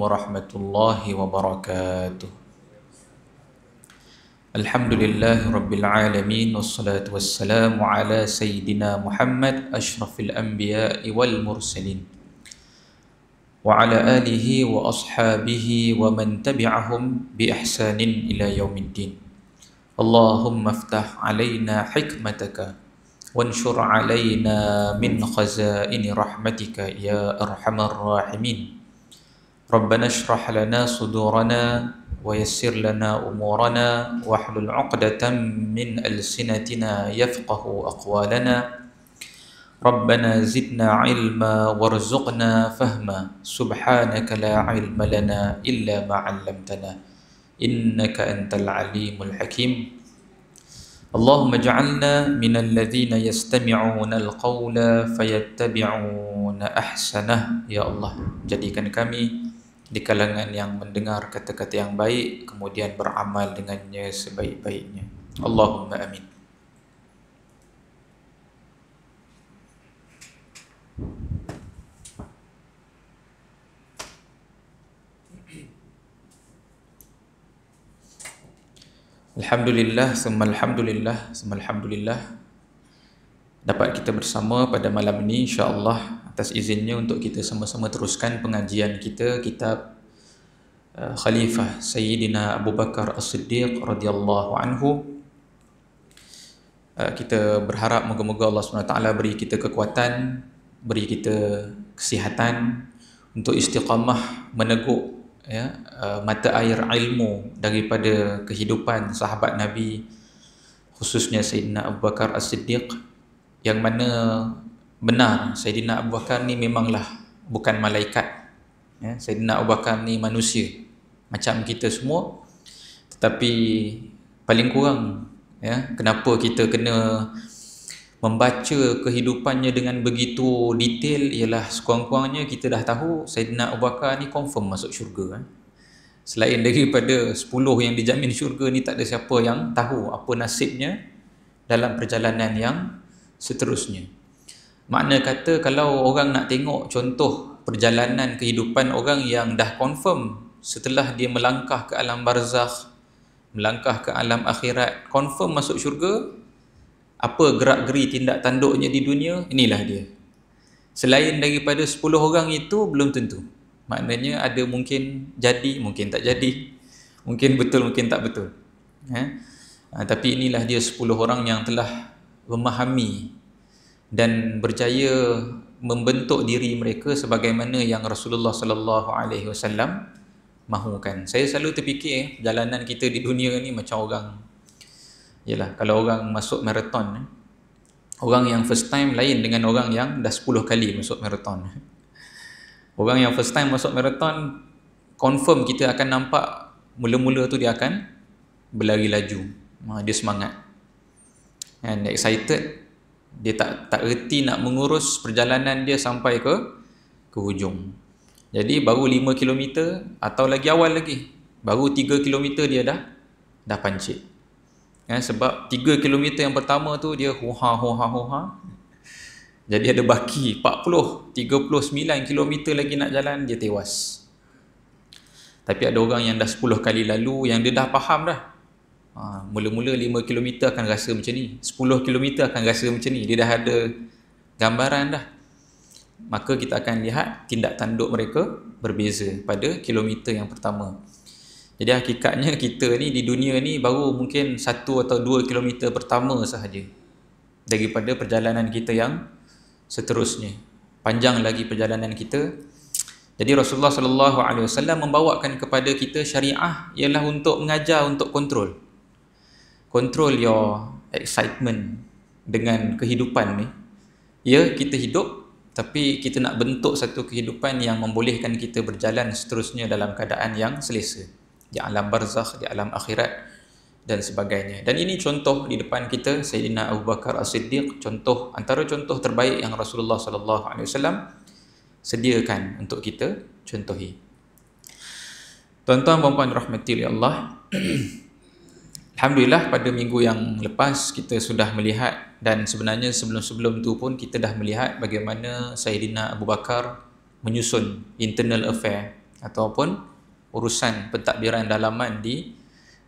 warahmatullahi wabarakatuh. Alhamdulillahi rabbil alamin, wassalatu wassalamu ala sayyidina Muhammad asyrafil anbiya'i wal mursalin wa ala alihi wa ashabihi wa man tabi'ahum bi ihsanin ila yaumiddin. Allahumma aftah alaina hikmataka wanshur alaina min khazaini rahmatika ya arhamar rahimin. Rabbana shrah lana sudurana wa yassir lana umurana wahlul 'uqdatam min alsinatina yafqahu aqwalana. Rabbana zidna ilma warzuqna fahma. Subhanaka la ilma lana illa ma 'allamtana innaka antal alimul hakim. Allahumma ja'alna minal ladzina yastami'una al-qawla fayattabi'una ahsanah. Ya Allah, jadikan kami di kalangan yang mendengar kata-kata yang baik kemudian beramal dengannya sebaik-baiknya. Allahumma amin. Alhamdulillah, alhamdulillah dapat kita bersama pada malam ini insya-Allah atas izinnya untuk kita sama-sama teruskan pengajian kita kitab Khalifah Sayyidina Abu Bakar As-Siddiq radhiyallahu anhu. Kita berharap moga-moga Allah SWT beri kita kekuatan, beri kita kesihatan untuk istiqamah meneguk mata air ilmu daripada kehidupan sahabat Nabi, khususnya Sayyidina Abu Bakar As-Siddiq, yang mana benar Sayyidina Abu Bakar ni memanglah bukan malaikat. Sayyidina Abu Bakar ni manusia macam kita semua, tetapi paling kurang kenapa kita kena membaca kehidupannya dengan begitu detail ialah sekurang-kurangnya kita dah tahu Sayyidina Abu Bakar ni confirm masuk syurga. Selain daripada 10 yang dijamin syurga ni, tak ada siapa yang tahu apa nasibnya dalam perjalanan yang seterusnya. Makna kata kalau orang nak tengok contoh perjalanan kehidupan orang yang dah confirm setelah dia melangkah ke alam barzakh, melangkah ke alam akhirat, confirm masuk syurga, apa gerak-geri tindak tanduknya di dunia, inilah dia. Selain daripada 10 orang itu, belum tentu. Maknanya ada mungkin jadi, mungkin tak jadi, mungkin betul, mungkin tak betul. Tapi inilah dia 10 orang yang telah memahami dan berjaya membentuk diri mereka sebagaimana yang Rasulullah sallallahu alaihi wasallam mahukan. Saya selalu terfikir perjalanan kita di dunia ni macam orang, yalah, kalau orang masuk maraton, orang yang first time lain dengan orang yang dah 10 kali masuk maraton. Orang yang first time masuk maraton, confirm kita akan nampak mula-mula tu dia akan berlari laju, dia semangat and excited, dia tak reti nak mengurus perjalanan dia sampai ke hujung. Jadi baru 5 km atau lagi awal lagi, baru 3 km dia dah pancit. Sebab 3 km yang pertama tu dia huha. Jadi ada baki 39 km lagi nak jalan, dia tewas. Tapi ada orang yang dah 10 kali lalu, yang dia dah faham dah. Mula-mula 5 km akan rasa macam ni, 10 km akan rasa macam ni, dia dah ada gambaran dah. Maka kita akan lihat tindak tanduk mereka berbeza pada kilometer yang pertama. Jadi hakikatnya kita ni di dunia ni baru mungkin 1 atau 2 kilometer pertama sahaja daripada perjalanan kita yang seterusnya. Panjang lagi perjalanan kita. Jadi Rasulullah sallallahu alaihi wasallam membawakan kepada kita syariah ialah untuk mengajar, untuk kontrol your excitement dengan kehidupan ni. Ya, kita hidup, tapi kita nak bentuk satu kehidupan yang membolehkan kita berjalan seterusnya dalam keadaan yang selesa di alam barzakh, di alam akhirat dan sebagainya. Dan ini contoh di depan kita Sayyidina Abu Bakar As-Siddiq, contoh antara contoh terbaik yang Rasulullah sallallahu alaihi wasallam sediakan untuk kita contohi. Tuan-tuan dan puan rahmati Allah, alhamdulillah pada minggu yang lepas kita sudah melihat, dan sebenarnya sebelum-sebelum tu pun kita dah melihat bagaimana Sayyidina Abu Bakar menyusun internal affair ataupun urusan pentadbiran dalaman di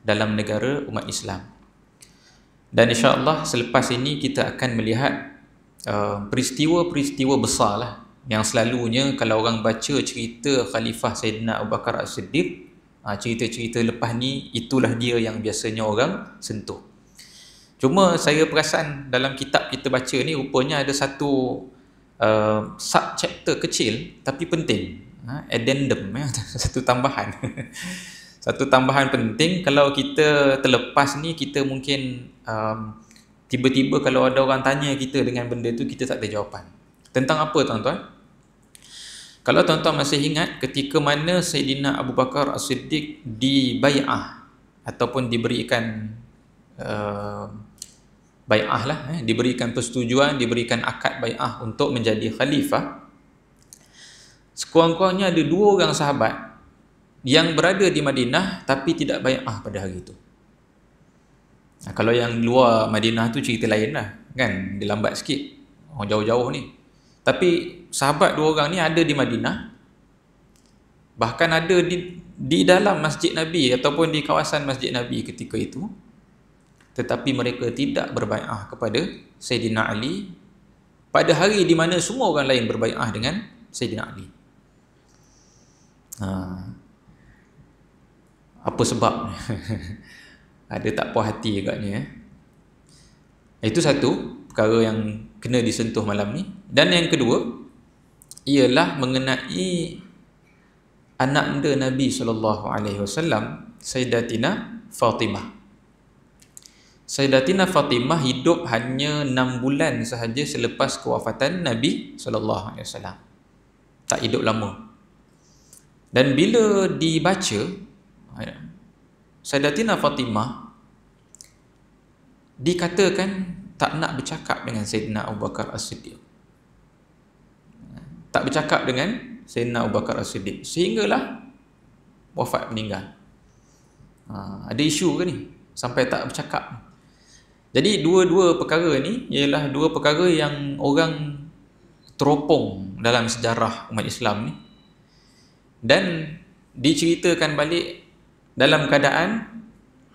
dalam negara umat Islam. Dan insya-Allah selepas ini kita akan melihat peristiwa-peristiwa besar lah yang selalunya kalau orang baca cerita Khalifah Sayyidina Abu Bakar As-Siddiq, cerita-cerita lepas ni itulah dia yang biasanya orang sentuh. Cuma saya perasan dalam kitab kita baca ni rupanya ada satu sub-chapter kecil tapi penting, addendum, satu tambahan satu tambahan penting. Kalau kita terlepas ni, kita mungkin tiba-tiba kalau ada orang tanya kita dengan benda tu, kita tak ada jawapan. Tentang apa tuan-tuan? Kalau tuan-tuan masih ingat ketika mana Sayyidina Abu Bakar As-Siddiq dibai'ah ataupun diberikan bai'ah lah, diberikan persetujuan, diberikan akad bai'ah untuk menjadi khalifah, sekurang-kurangnya ada 2 orang sahabat yang berada di Madinah tapi tidak bai'ah pada hari itu. Kalau yang luar Madinah tu cerita lain lah, kan, dia lambat sikit, orang jauh-jauh ni. Tapi sahabat 2 orang ni ada di Madinah, bahkan ada di dalam Masjid Nabi ataupun di kawasan Masjid Nabi ketika itu, tetapi mereka tidak berbai'ah kepada Sayyidina Ali pada hari di mana semua orang lain berbai'ah dengan Sayyidina Ali. Apa sebab? Ada tak puas hati agaknya. Itu satu perkara yang kena disentuh malam ni. Dan yang kedua ialah mengenai anakanda Nabi SAW, Sayyidatina Fatimah. Sayyidatina Fatimah hidup hanya 6 bulan sahaja selepas kewafatan Nabi SAW. Tak hidup lama. Dan bila dibaca, Sayyidatina Fatimah dikatakan tak nak bercakap dengan Sayyidina Abu Bakar As-Siddiq. Tak bercakap dengan Sayyidina Abu Bakar As-Siddiq sehinggalah wafat, meninggal. Ada isu ke ni sampai tak bercakap? Jadi dua perkara ni ialah 2 perkara yang orang teropong dalam sejarah umat Islam ni, dan diceritakan balik dalam keadaan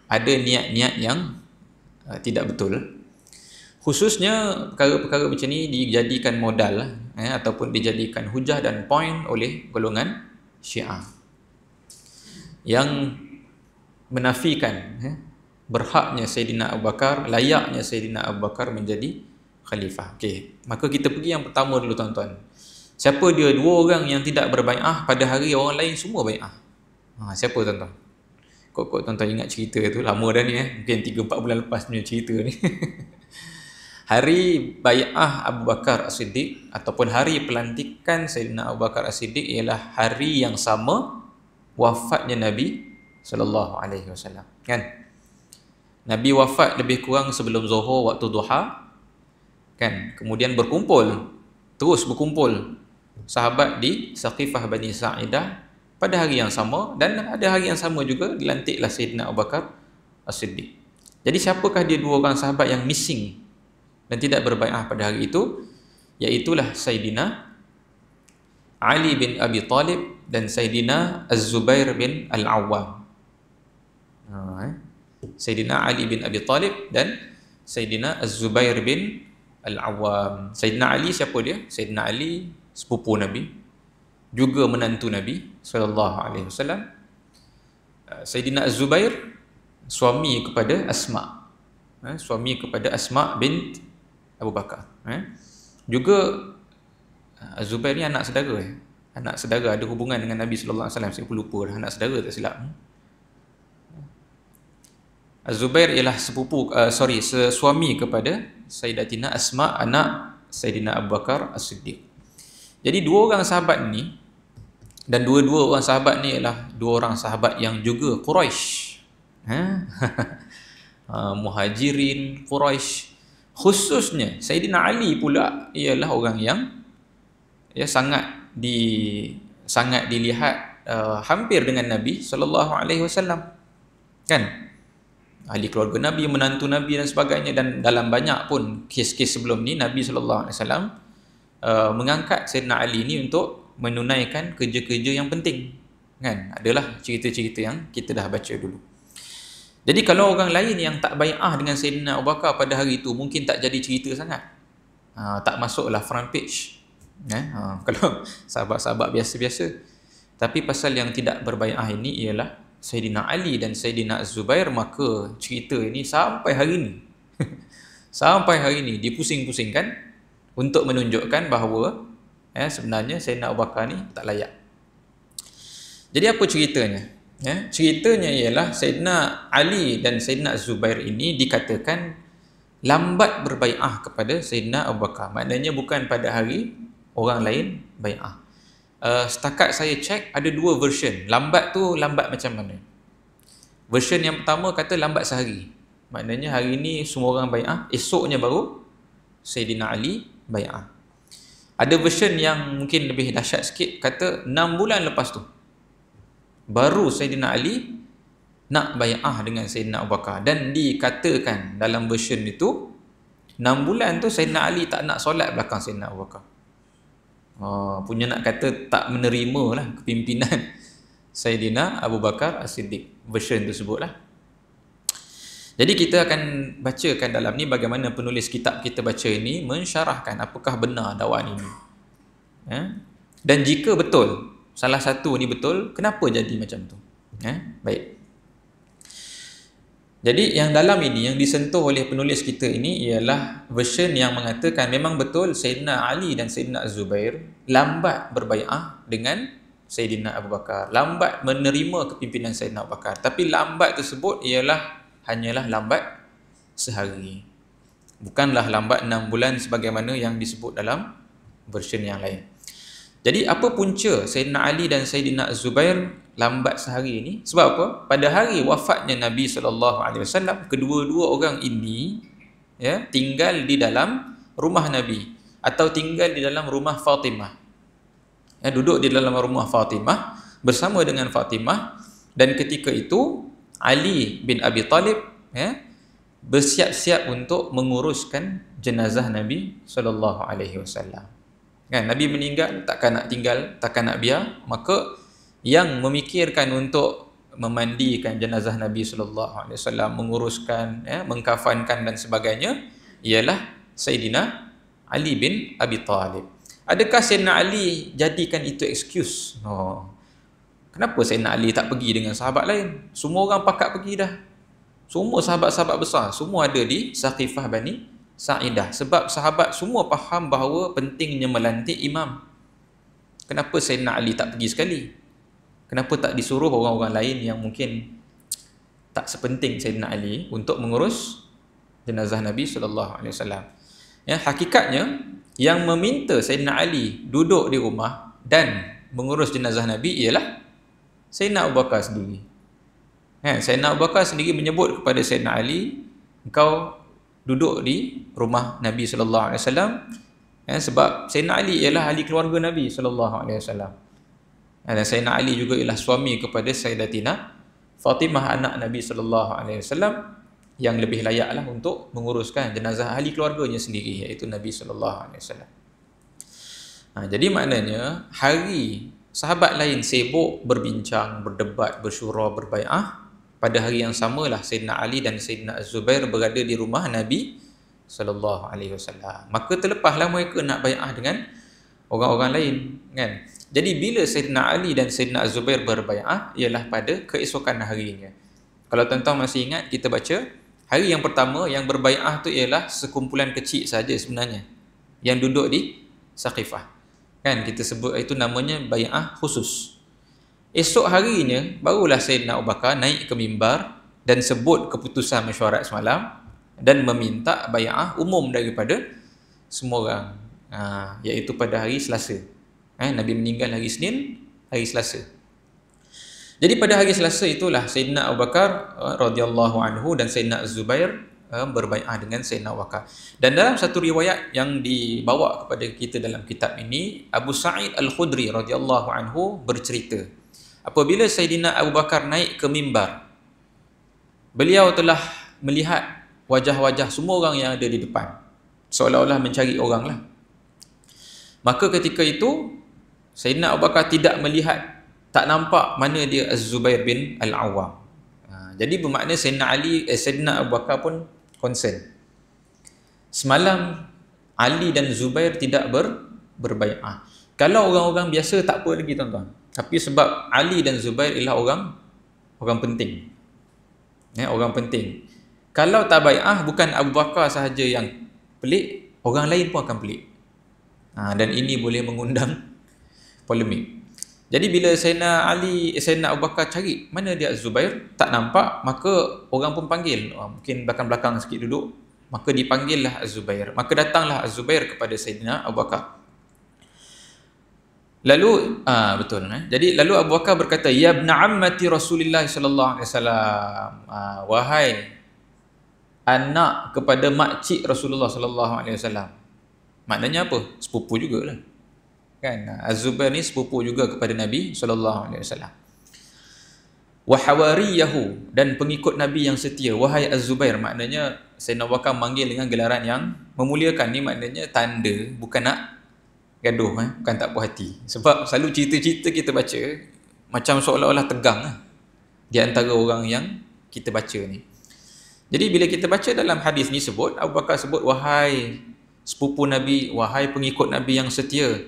ada niat-niat yang tidak betul. Khususnya perkara-perkara macam ni dijadikan modal ataupun dijadikan hujah dan poin oleh golongan Syiah yang menafikan berhaknya Sayyidina Abu Bakar, layaknya Sayyidina Abu Bakar menjadi khalifah. Okey, maka kita pergi yang pertama dulu tuan-tuan. Siapa dia 2 orang yang tidak berbai'ah pada hari orang lain semua bai'ah? Siapa tuan-tuan? Kok tuan-tuan ingat cerita tu, lama dah ni mungkin 3-4 bulan lepas punya cerita ni. Hari bai'ah Abu Bakar As-Siddiq ataupun hari pelantikan Sayyidina Abu Bakar As-Siddiq ialah hari yang sama wafatnya Nabi SAW, kan? Nabi wafat lebih kurang sebelum Zuhur waktu duha, kan? Kemudian terus berkumpul sahabat di Saqifah Bani Sa'idah pada hari yang sama, dan pada hari yang sama juga dilantiklah Sayyidina Abu Bakar As-Siddiq. Jadi siapakah dia 2 orang sahabat yang missing dan tidak berbai'ah pada hari itu? Iaitulah Sayyidina Ali bin Abi Talib dan Sayyidina Az-Zubair bin Al-Awwam. Sayyidina Ali bin Abi Talib dan Sayyidina Az-Zubair bin Al-Awwam. Sayyidina Ali siapa dia? Sayyidina Ali sepupu Nabi, juga menantu Nabi SAW. Sayyidina Az-Zubair suami kepada Asma, suami kepada Asma bin Abu Bakar. Juga Az-Zubair ni anak saudara, anak saudara, ada hubungan dengan Nabi SAW. Saya lupa dah, anak saudara tak silap. Az-Zubair ialah suami kepada Sayyidatina Asma, anak Sayyidina Abu Bakar As-Siddiq. Jadi 2 orang sahabat ni, dan 2 orang sahabat ni ialah 2 orang sahabat yang juga Quraisy. Muhajirin Quraisy. Khususnya Sayyidina Ali pula ialah orang yang sangat dilihat hampir dengan Nabi SAW, kan? Ahli keluarga Nabi, menantu Nabi dan sebagainya. Dan dalam banyak pun kes-kes sebelum ni Nabi SAW mengangkat Sayyidina Ali ni untuk menunaikan kerja-kerja yang penting, kan? Adalah cerita-cerita yang kita dah baca dulu. Jadi kalau orang lain yang tak bai'ah dengan Sayyidina Abu Bakar pada hari itu, mungkin tak jadi cerita sangat. Tak masuklah front page. Kalau sahabat-sahabat biasa-biasa. Tapi pasal yang tidak berbai'ah ini ialah Sayyidina Ali dan Sayyidina Az-Zubair, maka cerita ini sampai hari ini sampai hari ini dipusing-pusingkan untuk menunjukkan bahawa sebenarnya Sayyidina Abu Bakar ni tak layak. Jadi apa ceritanya? Ceritanya ialah Sayyidina Ali dan Sayyidina Az-Zubair ini dikatakan lambat berbai'ah kepada Sayyidina Abu Bakar. Maknanya bukan pada hari orang lain bai'ah. Setakat saya cek ada dua version. Lambat tu lambat macam mana? Version yang pertama kata lambat sehari. Maknanya hari ni semua orang bai'ah, esoknya baru Sayyidina Ali bai'ah. Ada version yang mungkin lebih dahsyat sikit, kata 6 bulan lepas tu baru Sayyidina Ali nak bai'ah dengan Sayyidina Abu Bakar. Dan dikatakan dalam version itu 6 bulan tu Sayyidina Ali tak nak solat belakang Sayyidina Abu Bakar. Punya nak kata tak menerima lah kepimpinan Sayyidina Abu Bakar As-Siddiq. Version tersebut lah. Jadi kita akan bacakan dalam ni bagaimana penulis kitab kita baca ini mensyarahkan apakah benar dakwaan ini. Dan jika betul salah satu ni betul, kenapa jadi macam tu? Baik. Jadi yang dalam ini yang disentuh oleh penulis kita ini ialah version yang mengatakan memang betul Sayyidina Ali dan Sayyidina Az-Zubair lambat berbai'ah dengan Sayyidina Abu Bakar, lambat menerima kepimpinan Sayyidina Abu Bakar. Tapi lambat tersebut ialah hanyalah lambat sehari, bukanlah lambat 6 bulan sebagaimana yang disebut dalam version yang lain. Jadi apa punca Sayyidina Ali dan Sayyidina Az-Zubair lambat sehari ini? Sebab apa? Pada hari wafatnya Nabi SAW, kedua-dua orang ini tinggal di dalam rumah Nabi atau tinggal di dalam rumah Fatimah. Duduk di dalam rumah Fatimah bersama dengan Fatimah, dan ketika itu Ali bin Abi Talib bersiap-siap untuk menguruskan jenazah Nabi SAW. Kan, Nabi meninggal, takkan nak tinggal, takkan nak biar, maka yang memikirkan untuk memandikan jenazah Nabi SAW, menguruskan, mengkafankan dan sebagainya ialah Sayyidina Ali bin Abi Talib. Adakah Sayyidina Ali jadikan itu excuse? Kenapa Sayyidina Ali tak pergi dengan sahabat lain? Semua orang pakat pergi dah. Semua sahabat-sahabat besar, semua ada di Saqifah Bani Sa'idah. Sebab sahabat semua faham bahawa pentingnya melantik imam. Kenapa Sayyidina Ali tak pergi sekali? Kenapa tak disuruh orang-orang lain yang mungkin tak sepenting Sayyidina Ali untuk mengurus jenazah Nabi SAW? Hakikatnya yang meminta Sayyidina Ali duduk di rumah dan mengurus jenazah Nabi ialah Sayyidina Abu Bakar sendiri. Sayyidina Abu Bakar sendiri menyebut kepada Sayyidina Ali, engkau duduk di rumah Nabi SAW, sebab Sayyidina Ali ialah ahli keluarga Nabi SAW. Dan Sayyidina Ali juga ialah suami kepada Sayyidatina Fatimah, anak Nabi SAW, yang lebih layaklah untuk menguruskan jenazah ahli keluarganya sendiri, iaitu Nabi SAW. Jadi maknanya hari sahabat lain sibuk berbincang, berdebat, bersyura, berbai'ah, pada hari yang samalah Sayyidina Ali dan Sayyidina Az-Zubair berada di rumah Nabi SAW. Maka terlepaslah mereka nak bai'ah dengan orang-orang lain, kan? Jadi bila Sayyidina Ali dan Sayyidina Az-Zubair berbai'ah ialah pada keesokan harinya. Kalau tuan-tuan masih ingat, kita baca hari yang pertama yang berbai'ah tu ialah sekumpulan kecil saja sebenarnya yang duduk di Saqifah. Kan kita sebut itu namanya bai'ah khusus. Esok harinya barulah Sayyidina Abu Bakar naik ke mimbar dan sebut keputusan mesyuarat semalam dan meminta bai'ah umum daripada semua orang, iaitu pada hari Selasa. Nabi meninggal hari Senin, hari Selasa. Jadi pada hari Selasa itulah Sayyidina Abu Bakar radhiyallahu anhu dan Sayyidina Az-Zubair berbai'ah dengan Sayyidina Abu Bakar. Dan dalam satu riwayat yang dibawa kepada kita dalam kitab ini, Abu Sa'id Al-Khudri radhiyallahu anhu bercerita, apabila Sayyidina Abu Bakar naik ke mimbar, beliau telah melihat wajah-wajah semua orang yang ada di depan, seolah-olah mencari orang lah. Maka ketika itu Sayyidina Abu Bakar tak tak nampak mana dia Az-Zubair bin Al-Awwam. Jadi bermakna Sayyidina Abu Bakar pun concern. Semalam Ali dan Zubair tidak berbai'ah. Kalau orang-orang biasa tak apa lagi tuan-tuan. Tapi sebab Ali dan Zubair ialah orang penting. Orang penting. Kalau tak bai'ah, bukan Abu Bakar sahaja yang pelik, orang lain pun akan pelik. Dan ini boleh mengundang polemik. Jadi bila Sayyidina Abu Bakar cari mana dia Az-Zubair, tak nampak, maka orang pun panggil. Mungkin belakang-belakang sikit duduk, maka dipanggillah Az-Zubair. Maka datanglah Az-Zubair kepada Sayyidina Abu Bakar. Lalu Jadi lalu Abu Bakar berkata, ya ibna ammati Rasulullah sallallahu alaihi wasallam, wahai anak kepada makcik Rasulullah sallallahu alaihi wasallam. Maknanya apa? Sepupu jugalah. Kan? Az-Zubair ni sepupu juga kepada Nabi sallallahu alaihi wasallam. Wa hawariyahu, dan pengikut Nabi yang setia. Wahai Az-Zubair, maknanya Sayyidina Abu Bakar manggil dengan gelaran yang memuliakan. Ni maknanya tanda, bukan nak gaduh, bukan tak puas hati. Sebab selalu cerita-cerita kita baca macam seolah-olah tegang di antara orang yang kita baca ni. Jadi bila kita baca dalam hadis ni sebut, Abu Bakar sebut wahai sepupu Nabi, wahai pengikut Nabi yang setia.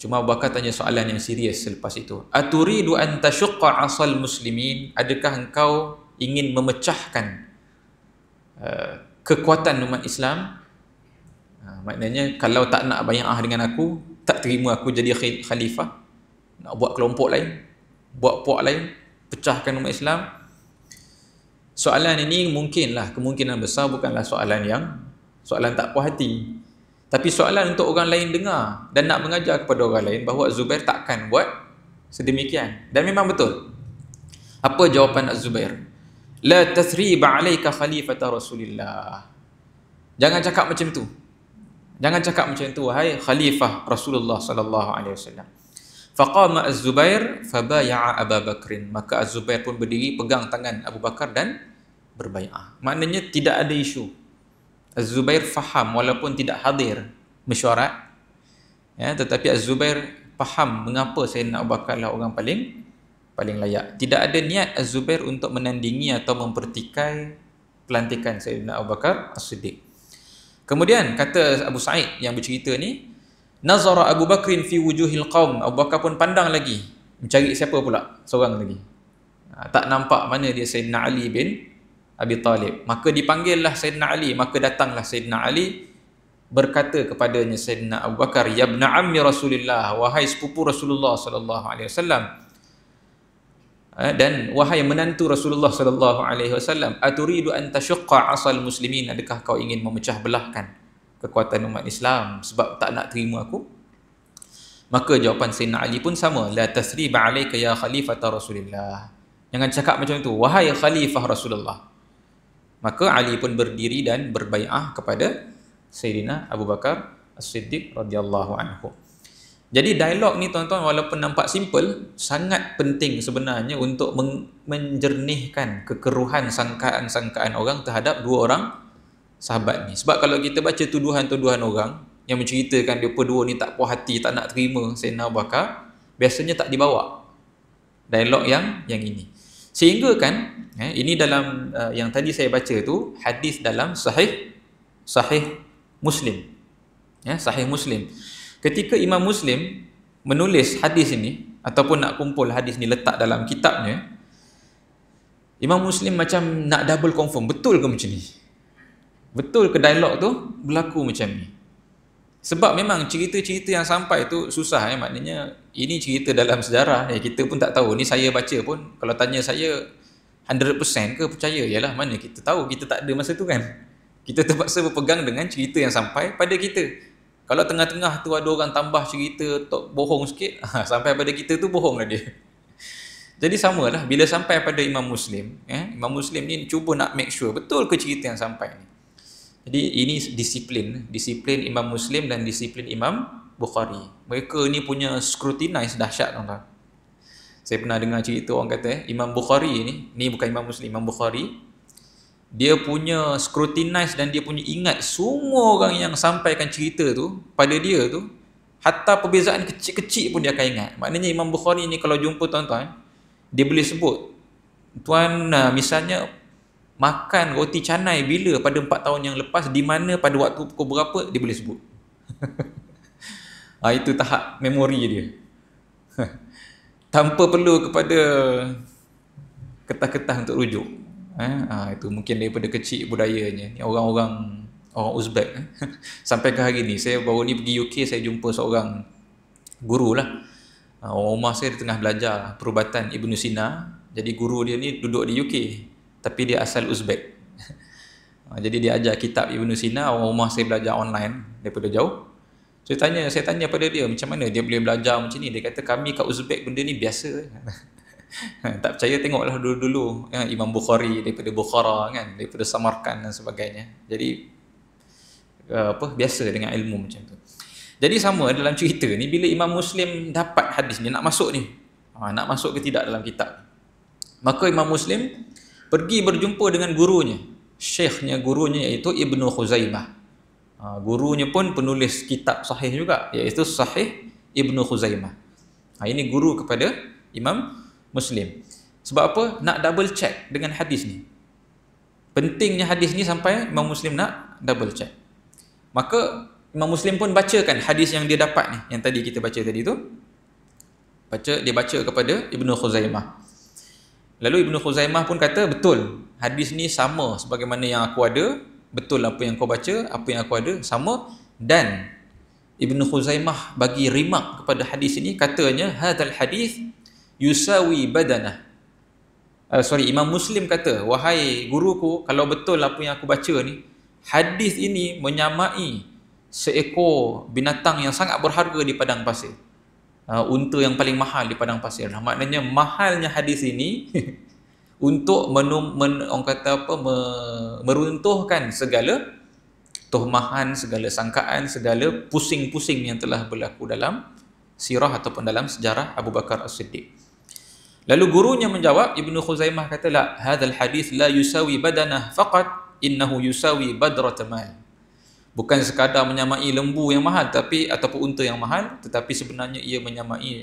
Cuma Abu Bakar tanya soalan yang serius selepas itu. Aturidu an tashqa asal muslimin? Adakah engkau ingin memecahkan kekuatan umat Islam? Maknanya kalau tak nak bai'ah dengan aku, tak terima aku jadi khalifah, nak buat kelompok lain, buat puak lain, pecahkan umat Islam. Soalan ini mungkinlah, kemungkinan besar bukanlah soalan tak puas hati. Tapi soalan untuk orang lain dengar dan nak mengajar kepada orang lain bahawa Zubair takkan buat sedemikian. Dan memang betul. Apa jawapan Az-Zubair? La tathriba alayka khalifata Rasulillah. Jangan cakap macam tu. Jangan cakap macam tu, wahai khalifah Rasulullah sallallahu alaihi wasallam. Faqama Az-Zubair fabaya'a Abu Bakr. Maka Az-Zubair pun berdiri pegang tangan Abu Bakar dan berbai'ah. Maknanya tidak ada isu. Az-Zubair faham walaupun tidak hadir mesyuarat, tetapi Az-Zubair faham mengapa Sayyidina Abu Bakar lah orang paling layak. Tidak ada niat Az-Zubair untuk menandingi atau mempertikai pelantikan Sayyidina Abu Bakar As-Siddiq. Kemudian kata Abu Sa'id yang bercerita ni, nazara Abu Bakrin fi wujuhil qaum. Abu Bakar pun pandang lagi, mencari siapa pula seorang lagi. Tak nampak mana dia Sayyidina Ali bin Abi Talib. Maka dipanggillah Sayyidina Ali, maka datanglah Sayyidina Ali berkata kepadanya Sayyidina Abu Bakar, ya ibna ammi Rasulillah, wahai sepupu Rasulullah sallallahu alaihi wasallam, dan wahai menantu Rasulullah sallallahu alaihi wasallam, aturidu an tashqa asal muslimin? Adakah kau ingin memecah belahkan kekuatan umat Islam sebab tak nak terima aku? Maka jawapan Sayyidina Ali pun sama, la tasriba alayka ya khalifata Rasulillah. Jangan cakap macam tu, wahai khalifah Rasulullah. Maka Ali pun berdiri dan berbai'ah kepada Sayyidina Abu Bakar As-Siddiq radhiyallahu anhu. Jadi dialog ni tuan-tuan walaupun nampak simple, sangat penting sebenarnya untuk menjernihkan kekeruhan sangkaan-sangkaan orang terhadap dua orang sahabat ni. Sebab kalau kita baca tuduhan-tuduhan orang yang menceritakan dia berdua ni tak puas hati, tak nak terima Sayyidina Abu Bakar, biasanya tak dibawa dialog yang ini. Sehingga kan ini dalam yang tadi saya baca tu hadis dalam sahih Muslim. Sahih Muslim. Ketika Imam Muslim menulis hadis ini ataupun nak kumpul hadis ni letak dalam kitabnya, Imam Muslim macam nak double confirm, betul ke macam ni? Betul ke dialog tu berlaku macam ni? Sebab memang cerita-cerita yang sampai tu susah, maknanya ini cerita dalam sejarah, kita pun tak tahu. Ni saya baca pun, kalau tanya saya 100% ke percaya, yalah mana kita tahu, kita tak ada masa tu kan. Kita terpaksa berpegang dengan cerita yang sampai pada kita. Kalau tengah-tengah tu ada orang tambah cerita bohong sikit, sampai pada kita tu bohong lah dia. Jadi samalah bila sampai pada Imam Muslim, Imam Muslim ni cuba nak make sure betul ke cerita yang sampai ni. Jadi ini disiplin Imam Muslim dan disiplin Imam Bukhari. Mereka ni punya scrutinize dahsyat tuan-tuan. Saya pernah dengar cerita orang kata Imam Bukhari ni bukan Imam Muslim, Imam Bukhari, dia punya scrutinize dan dia punya ingat semua orang yang sampaikan cerita tu pada dia tu Hatta perbezaan kecil-kecil pun dia akan ingat. Maknanya Imam Bukhari ni kalau jumpa tuan-tuan, dia boleh sebut, tuan misalnya makan roti canai bila pada 4 tahun yang lepas, di mana, pada waktu pukul berapa, dia boleh sebut. Itu tahap memori dia. Tanpa perlu kepada kertas-kertas untuk rujuk. Itu mungkin daripada kecil budayanya. Ni orang Uzbek. Sampai ke hari ni, saya baru ni pergi UK, saya jumpa seorang guru lah. Orang rumah saya tengah belajar perubatan Ibn Sina. Jadi guru dia ni duduk di UK, tapi dia asal Uzbek. Jadi dia ajar kitab Ibn Sina. Orang rumah saya belajar online daripada jauh. Saya tanya pada dia, macam mana dia boleh belajar macam ni. Dia kata, kami kat Uzbek benda ni biasa. Tak percaya, tengoklah dulu-dulu Imam Bukhari daripada Bukhara kan, daripada Samarkand dan sebagainya. Jadi biasa dengan ilmu macam tu. Jadi sama dalam cerita ni, bila Imam Muslim dapat hadis ni, nak masuk ni, nak masuk ke tidak dalam kitab, maka Imam Muslim pergi berjumpa dengan gurunya, syekhnya gurunya, iaitu Ibnu Khuzaimah. Gurunya pun penulis kitab sahih juga, iaitu Sahih Ibnu Khuzaimah. Ini guru kepada Imam Muslim. Sebab apa? Nak double check dengan hadis ni. Pentingnya hadis ni sampai Imam Muslim nak double check. Maka Imam Muslim pun bacakan hadis yang dia dapat ni, yang tadi kita baca tadi tu. Dia baca kepada Ibnu Khuzaimah. Lalu Ibnu Khuzaimah pun kata, betul, hadis ni sama sebagaimana yang aku ada, betul apa yang kau baca, apa yang aku ada sama. Dan Ibnu Khuzaimah bagi rimak kepada hadis ini, katanya, hadzal hadis yusawi badanah. Imam Muslim kata, wahai guruku, kalau betul apa yang aku baca ni, hadis ini menyamai seekor binatang yang sangat berharga di padang pasir. Unta yang paling mahal di padang pasir. Maknanya mahalnya hadis ini untuk meruntuhkan segala tuhmahan, segala sangkaan, segala pusing-pusing yang telah berlaku dalam sirah ataupun dalam sejarah Abu Bakar As-Siddiq. Lalu gurunya menjawab, Ibnu Khuzaimah kata, la, hadzal hadis la yusawi badanah faqat, innahu yusawi badrat mal. Bukan sekadar menyamai lembu yang mahal ataupun unta yang mahal, tetapi sebenarnya ia menyamai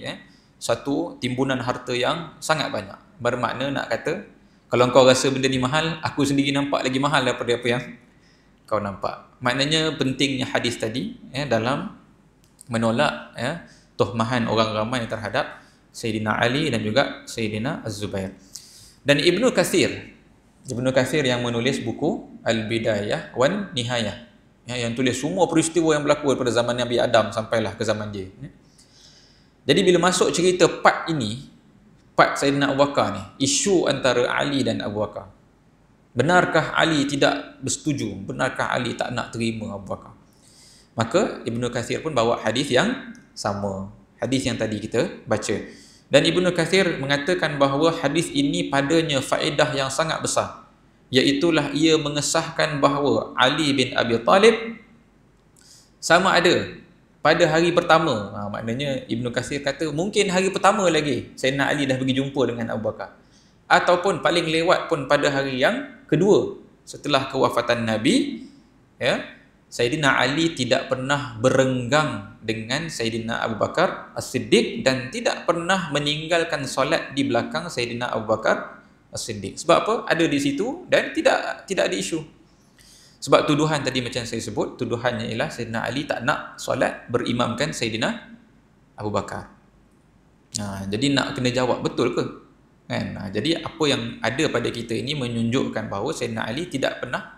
satu timbunan harta yang sangat banyak. Bermakna nak kata, kalau kau rasa benda ni mahal, aku sendiri nampak lagi mahal daripada apa yang kau nampak. Maknanya pentingnya hadis tadi dalam menolak tuhmahan orang ramai terhadap Sayyidina Ali dan juga Sayyidina Az-Zubair. Dan Ibnu Katsir yang menulis buku Al-Bidayah wan Nihayah, yang tulis semua peristiwa yang berlaku daripada zaman Nabi Adam sampailah ke zaman dia. Jadi bila masuk cerita part Sayyidina Abu Bakar ni, isu antara Ali dan Abu Bakar, benarkah Ali tidak bersetuju, benarkah Ali tak nak terima Abu Bakar, maka Ibnu Katsir pun bawa hadis yang sama, hadis yang tadi kita baca. Dan Ibnu Katsir mengatakan bahawa hadis ini padanya faedah yang sangat besar, iaitulah ia mengesahkan bahawa Ali bin Abi Talib sama ada pada hari pertama. Maknanya Ibnu Katsir kata mungkin hari pertama lagi Sayyidina Ali dah pergi jumpa dengan Abu Bakar, ataupun paling lewat pun pada hari yang kedua setelah kewafatan Nabi, Sayyidina Ali tidak pernah berenggang dengan Sayyidina Abu Bakar As-Siddiq dan tidak pernah meninggalkan solat di belakang Sayyidina Abu Bakar As-Siddiq. Sebab apa? Ada di situ dan tidak ada isu. Sebab tuduhan tadi macam saya sebut, tuduhannya ialah Sayyidina Ali tak nak solat berimamkan Sayyidina Abu Bakar. Jadi nak kena jawab, betul ke? Kan? Jadi apa yang ada pada kita ini menunjukkan bahawa Sayyidina Ali tidak pernah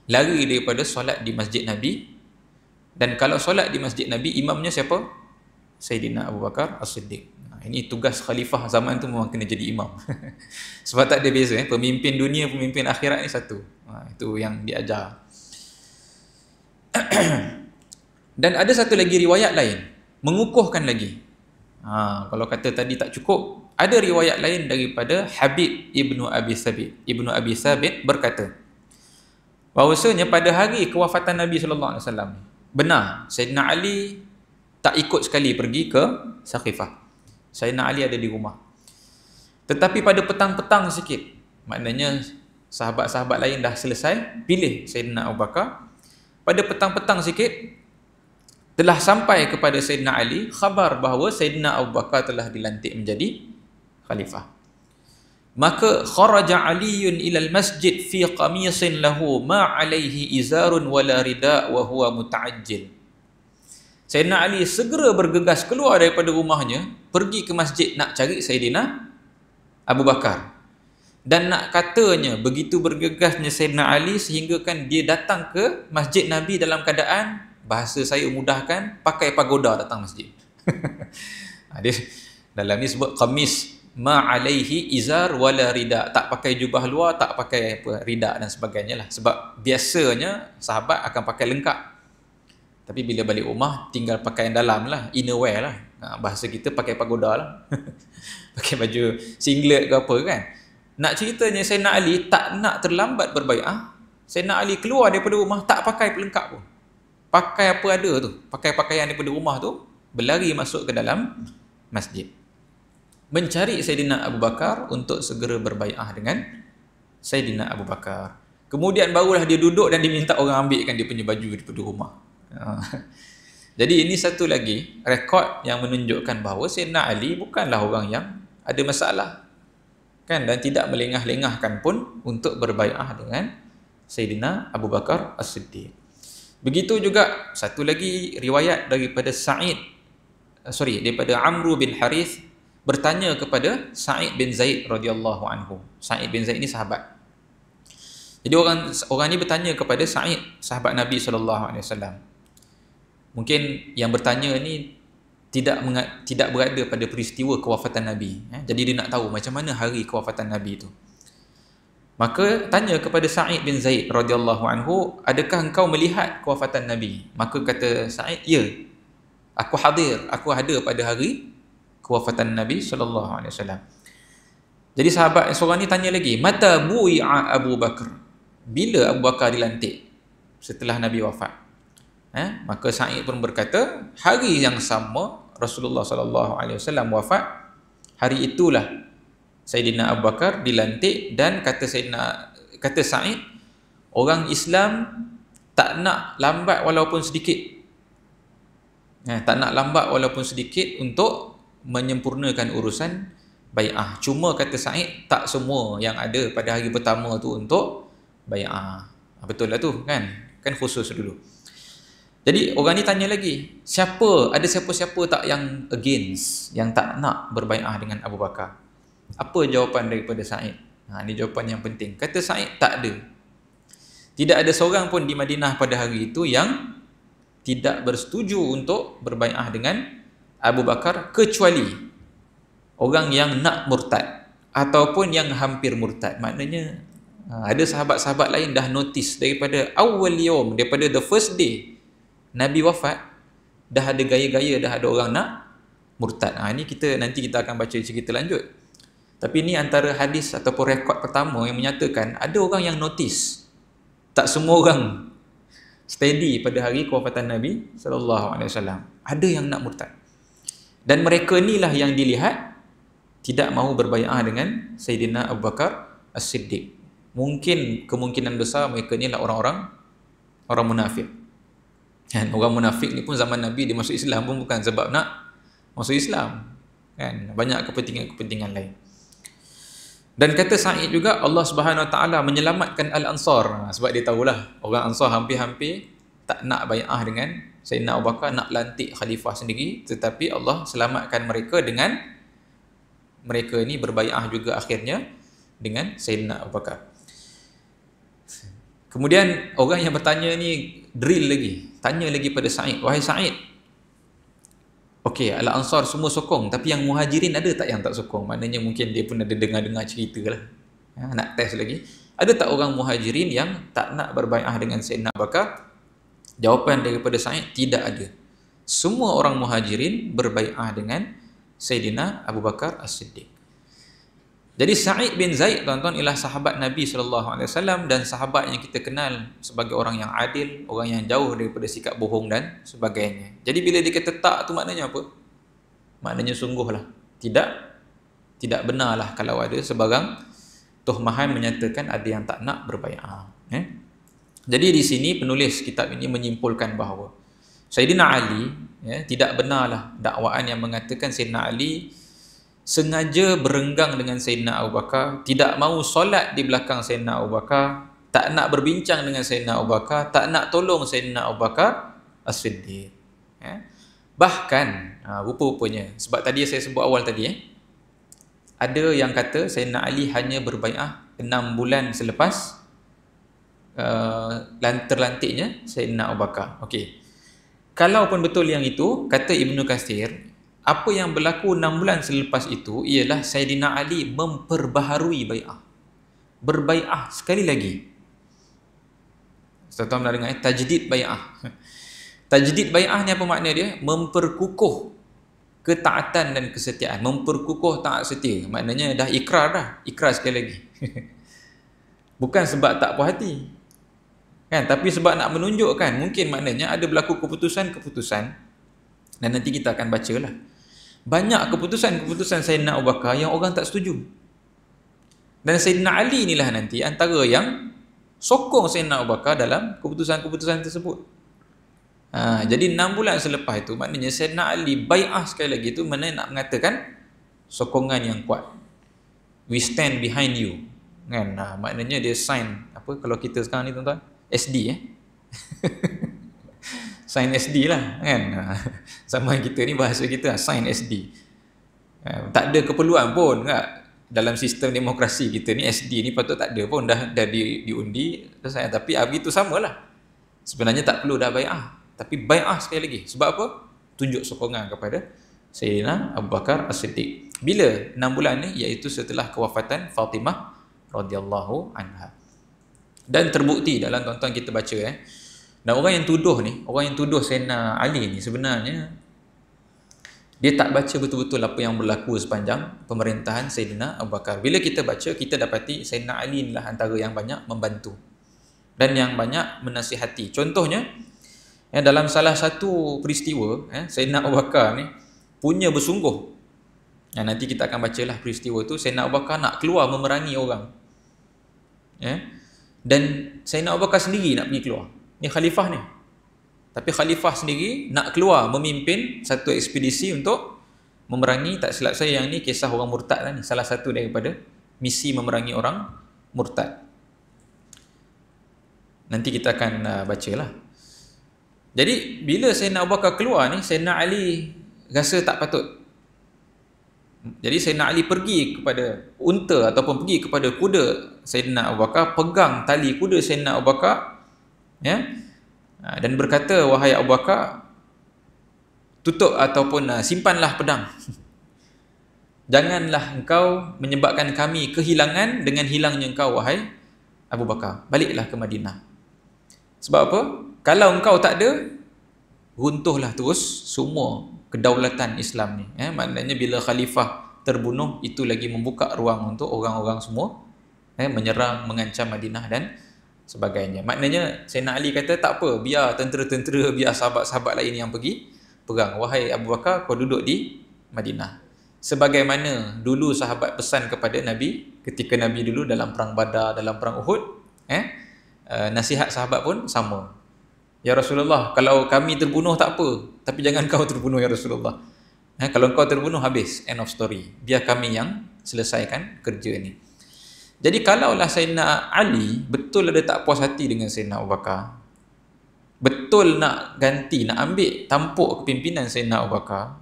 lari daripada solat di Masjid Nabi. Dan kalau solat di Masjid Nabi, imamnya siapa? Sayyidina Abu Bakar As-Siddiq. Ini tugas khalifah zaman tu, memang kena jadi imam. Sebab tak ada beza, pemimpin dunia, pemimpin akhirat ni satu. Itu yang diajar. Dan ada satu lagi riwayat lain mengukuhkan lagi. Kalau kata tadi tak cukup, ada riwayat lain daripada Habib Ibnu Abi Thabit. Ibnu Abi Thabit berkata bahawasanya pada hari kewafatan Nabi sallallahu alaihi wasallam, benar Sayyidina Ali tak ikut sekali pergi ke Saqifah. Sayyidina Ali ada di rumah. Tetapi pada petang-petang sikit, maknanya sahabat-sahabat lain dah selesai pilih Sayyidina Abu Bakar. Pada petang-petang sikit, telah sampai kepada Sayyidina Ali khabar bahawa Sayyidina Abu Bakar telah dilantik menjadi khalifah. Maka kharaja Aliun ilal masjid fi qamisin lahu ma alaihi izarun wala rida wa huwa muta'ajjil. Sayyidina Ali segera bergegas keluar daripada rumahnya, pergi ke masjid nak cari Sayyidina Abu Bakar. Dan nak katanya begitu bergegasnya Sayyidina Ali sehingga kan dia datang ke masjid Nabi dalam keadaan, bahasa saya mudahkan, pakai pagoda datang masjid. Dia dalam ni sebut qamis ma alaihi izar wala rida, tak pakai jubah luar, tak pakai apa rida dan sebagainya lah, sebab biasanya sahabat akan pakai lengkap, tapi bila balik rumah tinggal pakaian dalam lah, innerwear lah, bahasa kita pakai pagoda lah. Pakai baju singlet ke apa kan. Nak ceritanya Sayyidina Ali tak nak terlambat berbai'ah, Sayyidina Ali keluar daripada rumah tak pakai pelengkap pun, pakai apa ada tu, pakai pakaian daripada rumah tu, berlari masuk ke dalam masjid, mencari Sayyidina Abu Bakar untuk segera berbai'ah dengan Sayyidina Abu Bakar. Kemudian barulah dia duduk dan diminta orang ambilkan dia punya baju daripada rumah. Jadi ini satu lagi rekod yang menunjukkan bahawa Sayyidina Ali bukanlah orang yang ada masalah kan, dan tidak melengah-lengahkan pun untuk berbai'ah dengan Sayyidina Abu Bakar As-Siddiq. Begitu juga satu lagi riwayat daripada daripada Amru bin Harith bertanya kepada Sa'id bin Zaid radhiyallahu anhu. Sa'id bin Zaid ni sahabat. Jadi orang ni bertanya kepada Sa'id, sahabat Nabi SAW. Mungkin yang bertanya ni tidak berada pada peristiwa kewafatan Nabi. Jadi dia nak tahu macam mana hari kewafatan Nabi itu. Maka tanya kepada Sa'id bin Zaid radhiyallahu anhu, adakah engkau melihat kewafatan Nabi? Maka kata Sa'id, ya, aku ada pada hari kewafatan Nabi SAW. Jadi sahabat seorang ni tanya lagi, mata bu'i'a Abu Bakar, bila Abu Bakar dilantik setelah Nabi wafat? Maka Sa'id pun berkata, hari yang sama Rasulullah SAW wafat, hari itulah Sayyidina Abu Bakar dilantik. Dan kata Sa'id, orang Islam tak nak lambat walaupun sedikit, tak nak lambat walaupun sedikit untuk menyempurnakan urusan bai'ah. Cuma kata Sa'id, tak semua yang ada pada hari pertama tu untuk bai'ah. Betul lah tu kan khusus dulu. Jadi orang ni tanya lagi, ada siapa-siapa tak yang against, yang tak nak berbai'ah dengan Abu Bakar? Apa jawapan daripada Sa'id? Ini jawapan yang penting. Kata Sa'id, tak ada. Tidak ada seorang pun di Madinah pada hari itu yang tidak bersetuju untuk berbai'ah dengan Abu Bakar, kecuali orang yang nak murtad ataupun yang hampir murtad. Maknanya ada sahabat-sahabat lain dah notice daripada awal yawm, daripada the first day Nabi wafat, dah ada gaya-gaya, dah ada orang nak murtad. Nanti kita akan baca cerita lanjut. Tapi ini antara hadis ataupun rekod pertama yang menyatakan ada orang yang notice. Tak semua orang steady pada hari kewafatan Nabi SAW. Ada yang nak murtad. Dan mereka inilah yang dilihat tidak mahu berbai'ah dengan Sayyidina Abu Bakar As-Siddiq. Kemungkinan besar mereka inilah orang munafik. Kan, orang munafik ni pun zaman Nabi dia masuk Islam pun bukan sebab nak masuk Islam. Kan, banyak kepentingan lain. Dan kata Sa'id juga, Allah Subhanahu Wa Taala menyelamatkan Al-Ansar, sebab dia tahulah orang Ansar hampir-hampir tak nak bai'ah dengan Sayyidina Abu Bakar, nak lantik khalifah sendiri, tetapi Allah selamatkan mereka dengan mereka ini berbai'ah juga akhirnya dengan Sayyidina Abu Bakar. Kemudian orang yang bertanya ni drill lagi, tanya lagi pada Sa'id, wahai Sa'id, okey, Al-Ansar semua sokong, tapi yang Muhajirin ada tak yang tak sokong? Maknanya mungkin dia pun ada dengar-dengar cerita lah, nak test lagi. Ada tak orang Muhajirin yang tak nak berbai'ah dengan Sayyidina Abu Bakar? Jawapan daripada Sa'id, tidak ada. Semua orang Muhajirin berbai'ah dengan Sayyidina Abu Bakar As-Siddiq. Jadi Sa'id bin Zaid, tuan-tuan, ialah sahabat Nabi SAW dan sahabat yang kita kenal sebagai orang yang adil, orang yang jauh daripada sikap bohong dan sebagainya. Jadi bila dia kata tak tu maknanya apa? Maknanya sungguhlah tidak benarlah kalau ada sebarang tuhmahan menyatakan ada yang tak nak berbai'ah. Jadi di sini penulis kitab ini menyimpulkan bahawa Sayyidina Ali, tidak benarlah dakwaan yang mengatakan Sayyidina Ali sengaja berenggang dengan Sayyidina Abu Bakar, tidak mahu solat di belakang Sayyidina Abu Bakar, tak nak berbincang dengan Sayyidina Abu Bakar, tak nak tolong Sayyidina Abu Bakar As-Siddiq. Bahkan rupa-rupanya, sebab tadi saya sebut awal tadi, ada yang kata Sayyidina Ali hanya berbai'ah 6 bulan selepas terlantiknya Sayyidina Abu Bakar. Okey. Kalaupun betul yang itu, kata Ibnu Katsir, apa yang berlaku 6 bulan selepas itu ialah Sayyidina Ali memperbaharui bai'ah. Berbai'ah sekali lagi. Tuan-tuan pernah dengar tajdid bai'ah. Tajdid bai'ah ni apa makna dia? Memperkukuh ketaatan dan kesetiaan. Memperkukuh taat setia. Maknanya dah ikrar sekali lagi. Bukan sebab tak puas hati. Kan? Tapi sebab nak menunjukkan, mungkin maknanya ada berlaku keputusan-keputusan, dan nanti kita akan bacalah. Banyak keputusan-keputusan Sayyidina Abu Bakar yang orang tak setuju. Dan Sayyidina Ali inilah nanti antara yang sokong Sayyidina Abu Bakar dalam keputusan-keputusan tersebut. Jadi 6 bulan selepas itu, maknanya Sayyidina Ali bai'ah sekali lagi, itu maknanya nak mengatakan sokongan yang kuat. We stand behind you. Kan? Maknanya dia sign, apa kalau kita sekarang ni tuan-tuan? SD sign SD lah kan. Sama kita ni bahasa kita sign SD. Tak ada keperluan pun tak? Dalam sistem demokrasi kita ni SD ni patut tak ada pun, dah diundi selesai. Tapi begitu samalah. Sebenarnya tak perlu dah bai'ah, tapi bai'ah sekali lagi. Sebab apa? Tunjuk sokongan kepada Sayyidina Abu Bakar As-Siddiq. Bila 6 bulan ni? Iaitu setelah kewafatan Fatimah radhiyallahu anha. Dan terbukti dalam tuan-tuan kita baca dan orang yang tuduh Sayyidina Ali ni sebenarnya dia tak baca betul-betul apa yang berlaku sepanjang pemerintahan Sayyidina Abu Bakar. Bila kita baca, kita dapati Sayyidina Ali inilah antara yang banyak membantu dan yang banyak menasihati. Contohnya dalam salah satu peristiwa, Sayyidina Abu Bakar ni punya bersungguh. Nanti kita akan bacalah peristiwa tu. Sayyidina Abu Bakar nak keluar memerangi orang. Dan Sayyidina Abu Bakar sendiri nak pergi keluar. Ni khalifah ni. Tapi khalifah sendiri nak keluar memimpin satu ekspedisi untuk memerangi, tak silap saya yang ni kisah orang murtad lah ni. Salah satu daripada misi memerangi orang murtad. Nanti kita akan bacalah. Jadi bila Sayyidina Abu Bakar keluar ni, Sayyidina Ali rasa tak patut. Jadi Sayyidina Ali pergi kepada unta ataupun pergi kepada kuda Sayyidina Abu Bakar, pegang tali kuda Sayyidina Abu Bakar, dan berkata, wahai Abu Bakar, tutup ataupun simpanlah pedang. Janganlah engkau menyebabkan kami kehilangan dengan hilangnya engkau, wahai Abu Bakar. Baliklah ke Madinah. Sebab apa? Kalau engkau tak ada, runtuhlah terus semua kedaulatan Islam ni. Maknanya bila khalifah terbunuh, itu lagi membuka ruang untuk orang-orang semua menyerang, mengancam Madinah dan sebagainya. Maknanya Sayyidina Ali kata, tak apa, biar tentera-tentera, biar sahabat-sahabat lain yang pergi perang. Wahai Abu Bakar, kau duduk di Madinah. Sebagaimana dulu sahabat pesan kepada Nabi ketika Nabi dulu dalam perang Badar, dalam perang Uhud, nasihat sahabat pun sama. Ya Rasulullah, kalau kami terbunuh tak apa, tapi jangan kau terbunuh ya Rasulullah. Kalau kau terbunuh, habis, end of story. Biar kami yang selesaikan kerja ni. Jadi kalaulah Sayyidina Ali betul ada tak puas hati dengan Sayyidina Abu Bakar, betul nak ganti, nak ambil tampuk kepimpinan Sayyidina Abu Bakar,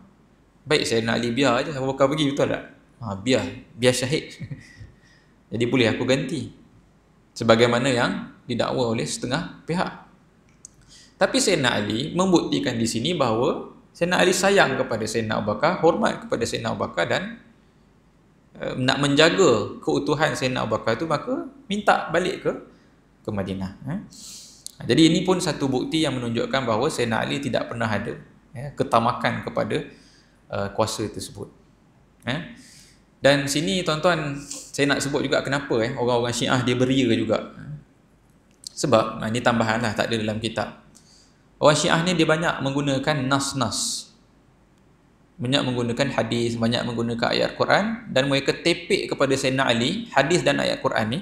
baik Sayyidina Ali biar aja Abu Bakar pergi, betul tak? Biar syahid. Jadi boleh aku ganti, sebagaimana yang didakwa oleh setengah pihak. Tapi Sayyidina Ali membuktikan di sini bahawa Sayyidina Ali sayang kepada Sayyidina Abu Bakar, hormat kepada Sayyidina Abu Bakar, dan nak menjaga keutuhan Sayyidina Abu Bakar itu, maka minta balik ke Madinah. Jadi ini pun satu bukti yang menunjukkan bahawa Sayyidina Ali tidak pernah ada ketamakan kepada kuasa tersebut. Dan sini tuan-tuan, saya nak sebut juga kenapa orang-orang Syiah dia beria juga. Sebab ini tambahan lah, tak ada dalam kitab. Orang Syiah ni dia banyak menggunakan nas-nas, banyak menggunakan hadis, banyak menggunakan ayat Quran, dan mereka tepek kepada Sayyidina Ali hadis dan ayat Quran ni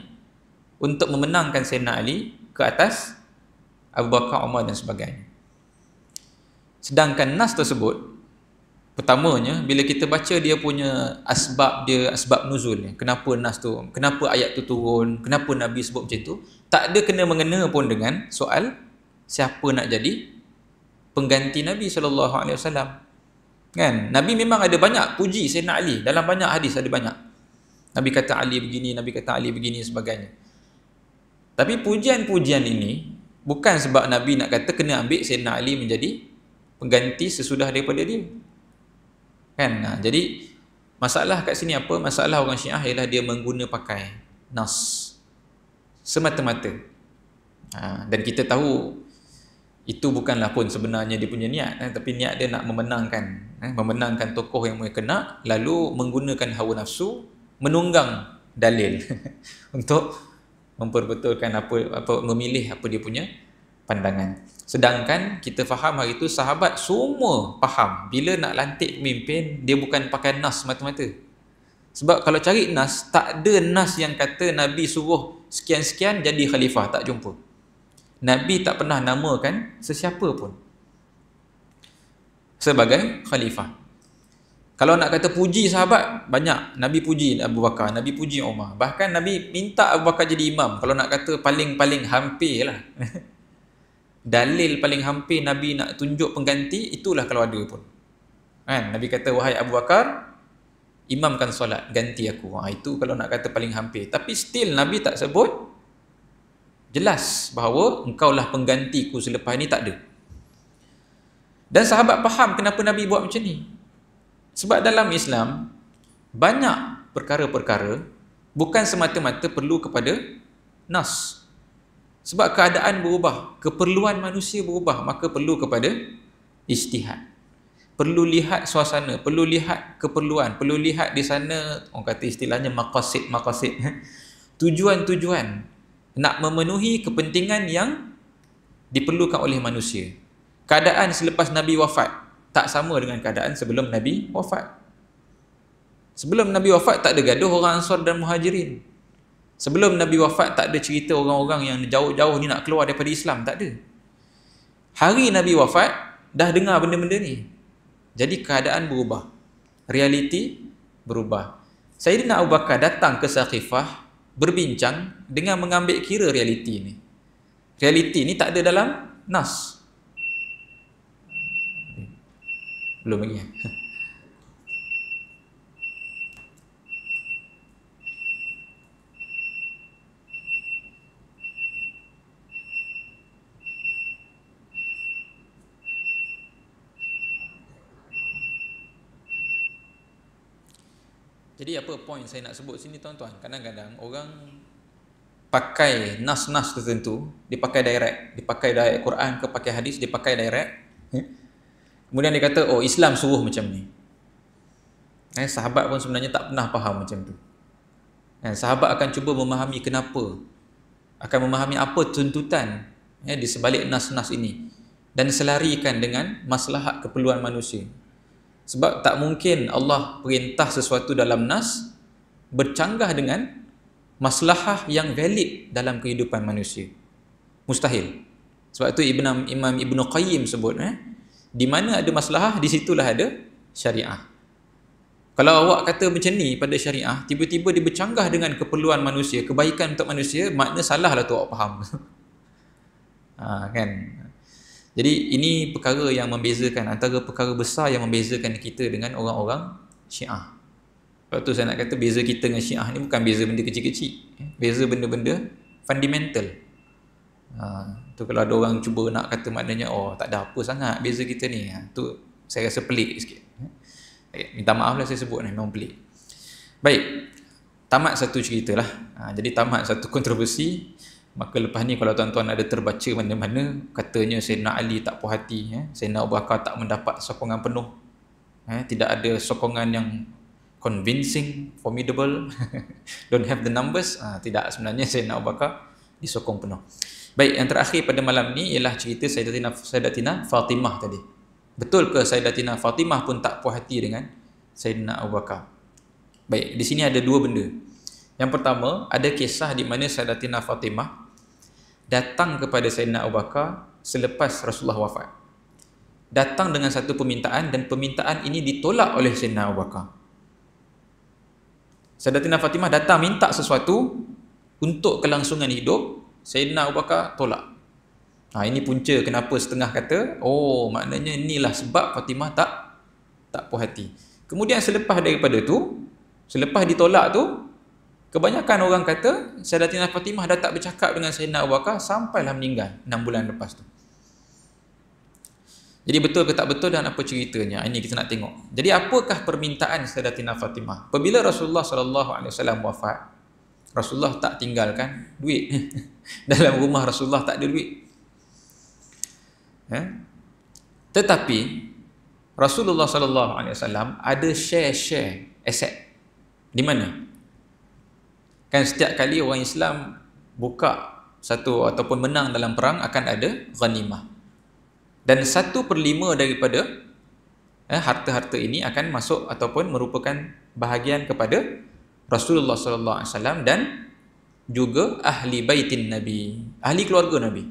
untuk memenangkan Sayyidina Ali ke atas Abu Bakar, Umar dan sebagainya. Sedangkan nas tersebut, pertamanya bila kita baca dia punya asbab nuzulnya, kenapa nas tu, kenapa ayat tu turun, kenapa Nabi sebut macam tu, tak ada kena mengena pun dengan soal siapa nak jadi pengganti Nabi SAW. Kan? Nabi memang ada banyak puji Sayyidina Ali, dalam banyak hadis ada banyak. Nabi kata Ali begini, Nabi kata Ali begini sebagainya. Tapi pujian-pujian ini bukan sebab Nabi nak kata kena ambil Sayyidina Ali menjadi pengganti sesudah daripada dia. Kan? Jadi masalah kat sini apa? Masalah orang Syiah ialah dia mengguna pakai nas semata-mata. Dan kita tahu itu bukanlah pun sebenarnya dia punya niat, tapi niat dia nak memenangkan tokoh yang mereka nak, lalu menggunakan hawa nafsu, menunggang dalil untuk memperbetulkan memilih apa dia punya pandangan. Sedangkan kita faham hari itu sahabat semua faham bila nak lantik pemimpin dia bukan pakai nas semata-mata. Sebab kalau cari nas, tak ada nas yang kata Nabi suruh sekian-sekian jadi khalifah, tak jumpa. Nabi tak pernah namakan sesiapa pun sebagai khalifah. Kalau nak kata puji sahabat, banyak. Nabi puji Abu Bakar, Nabi puji Umar. Bahkan Nabi minta Abu Bakar jadi imam. Kalau nak kata paling-paling hampir lah. Dalil paling hampir Nabi nak tunjuk pengganti, itulah kalau ada pun. Kan? Nabi kata, wahai Abu Bakar, imamkan solat, ganti aku. Itu kalau nak kata paling hampir. Tapi still Nabi tak sebut jelas bahawa engkaulah penggantiku selepas ini, tak ada. Dan sahabat faham kenapa Nabi buat macam ni. Sebab dalam Islam banyak perkara-perkara bukan semata-mata perlu kepada nas. Sebab keadaan berubah, keperluan manusia berubah, maka perlu kepada ijtihad. Perlu lihat suasana, perlu lihat keperluan, perlu lihat di sana, orang kata istilahnya maqasid, tujuan-tujuan nak memenuhi kepentingan yang diperlukan oleh manusia. Keadaan selepas Nabi wafat tak sama dengan keadaan sebelum Nabi wafat. Sebelum Nabi wafat tak ada gaduh orang Ansar dan Muhajirin. Sebelum Nabi wafat tak ada cerita orang-orang yang jauh-jauh ni nak keluar daripada Islam, tak ada. Hari Nabi wafat dah dengar benda-benda ni. Jadi keadaan berubah, realiti berubah. Sayyidina Abu Bakar datang ke Saqifah berbincang dengan mengambil kira realiti ni. Realiti ni tak ada dalam nas. Belum lagi. Jadi apa point saya nak sebut sini tuan-tuan? Kadang-kadang orang pakai nas-nas tertentu, dipakai direct Quran ke pakai hadis, dipakai direct. Kemudian dia kata, oh Islam suruh macam ni. Sahabat pun sebenarnya tak pernah faham macam tu. Sahabat akan cuba memahami kenapa, akan memahami apa tuntutan di sebalik nas-nas ini, dan selarikan dengan maslahat keperluan manusia. Sebab tak mungkin Allah perintah sesuatu dalam nas bercanggah dengan maslahah yang valid dalam kehidupan manusia. Mustahil. Sebab itu Imam Ibn Qayyim sebut, di mana ada maslahah, di situlah ada syariah. Kalau awak kata macam ni pada syariah, tiba-tiba dia bercanggah dengan keperluan manusia, kebaikan untuk manusia, makna salah lah tu awak faham. Kan? Jadi ini perkara yang membezakan, antara perkara besar yang membezakan kita dengan orang-orang Syiah. Sebab tu saya nak kata beza kita dengan Syiah ni bukan beza benda kecil-kecil, beza benda-benda fundamental. Tu kalau ada orang cuba nak kata maknanya oh tak ada apa sangat beza kita ni, tu saya rasa pelik sikit. Minta maaf lah saya sebut ni, memang pelik. Baik, tamat satu cerita lah. Jadi tamat satu kontroversi. Maka lepas ni kalau tuan-tuan ada terbaca mana-mana katanya Sayyidina Ali tak puas hati, Sayyidina Abu Bakar tak mendapat sokongan penuh, tidak ada sokongan yang convincing, formidable, don't have the numbers, tidak, sebenarnya Sayyidina Abu Bakar disokong penuh. Baik, yang terakhir pada malam ni ialah cerita Sayyidatina Fatimah tadi. Betul ke Sayyidatina Fatimah pun tak puas hati dengan Sayyidina Abu Bakar? Baik, di sini ada dua benda. Yang pertama, ada kisah di mana Sayyidatina Fatimah datang kepada Sayyidina Abu Bakar selepas Rasulullah wafat. datang dengan satu permintaan dan permintaan ini ditolak oleh Sayyidina Abu Bakar. Sayyidatina Fatimah datang minta sesuatu untuk kelangsungan hidup, Sayyidina Abu Bakar tolak. Ini punca kenapa setengah kata, maknanya inilah sebab Fatimah tak puas hati. Kemudian selepas daripada tu, selepas ditolak tu, kebanyakan orang kata Sayyidatina Fatimah dah tak bercakap dengan Sayyidina Abu Bakar sampailah meninggal 6 bulan lepas tu. Jadi betul ke tak betul dan apa ceritanya? Ini kita nak tengok. Jadi apakah permintaan Sayyidatina Fatimah? Apabila Rasulullah SAW wafat, Rasulullah tak tinggalkan duit. Dalam rumah Rasulullah tak ada duit. Tetapi Rasulullah SAW ada share aset. Di mana? Kan setiap kali orang Islam buka satu ataupun menang dalam perang akan ada ghanimah. Dan 1/5 daripada harta-harta ini akan masuk ataupun merupakan bahagian kepada Rasulullah SAW dan juga ahli baitin Nabi, ahli keluarga Nabi.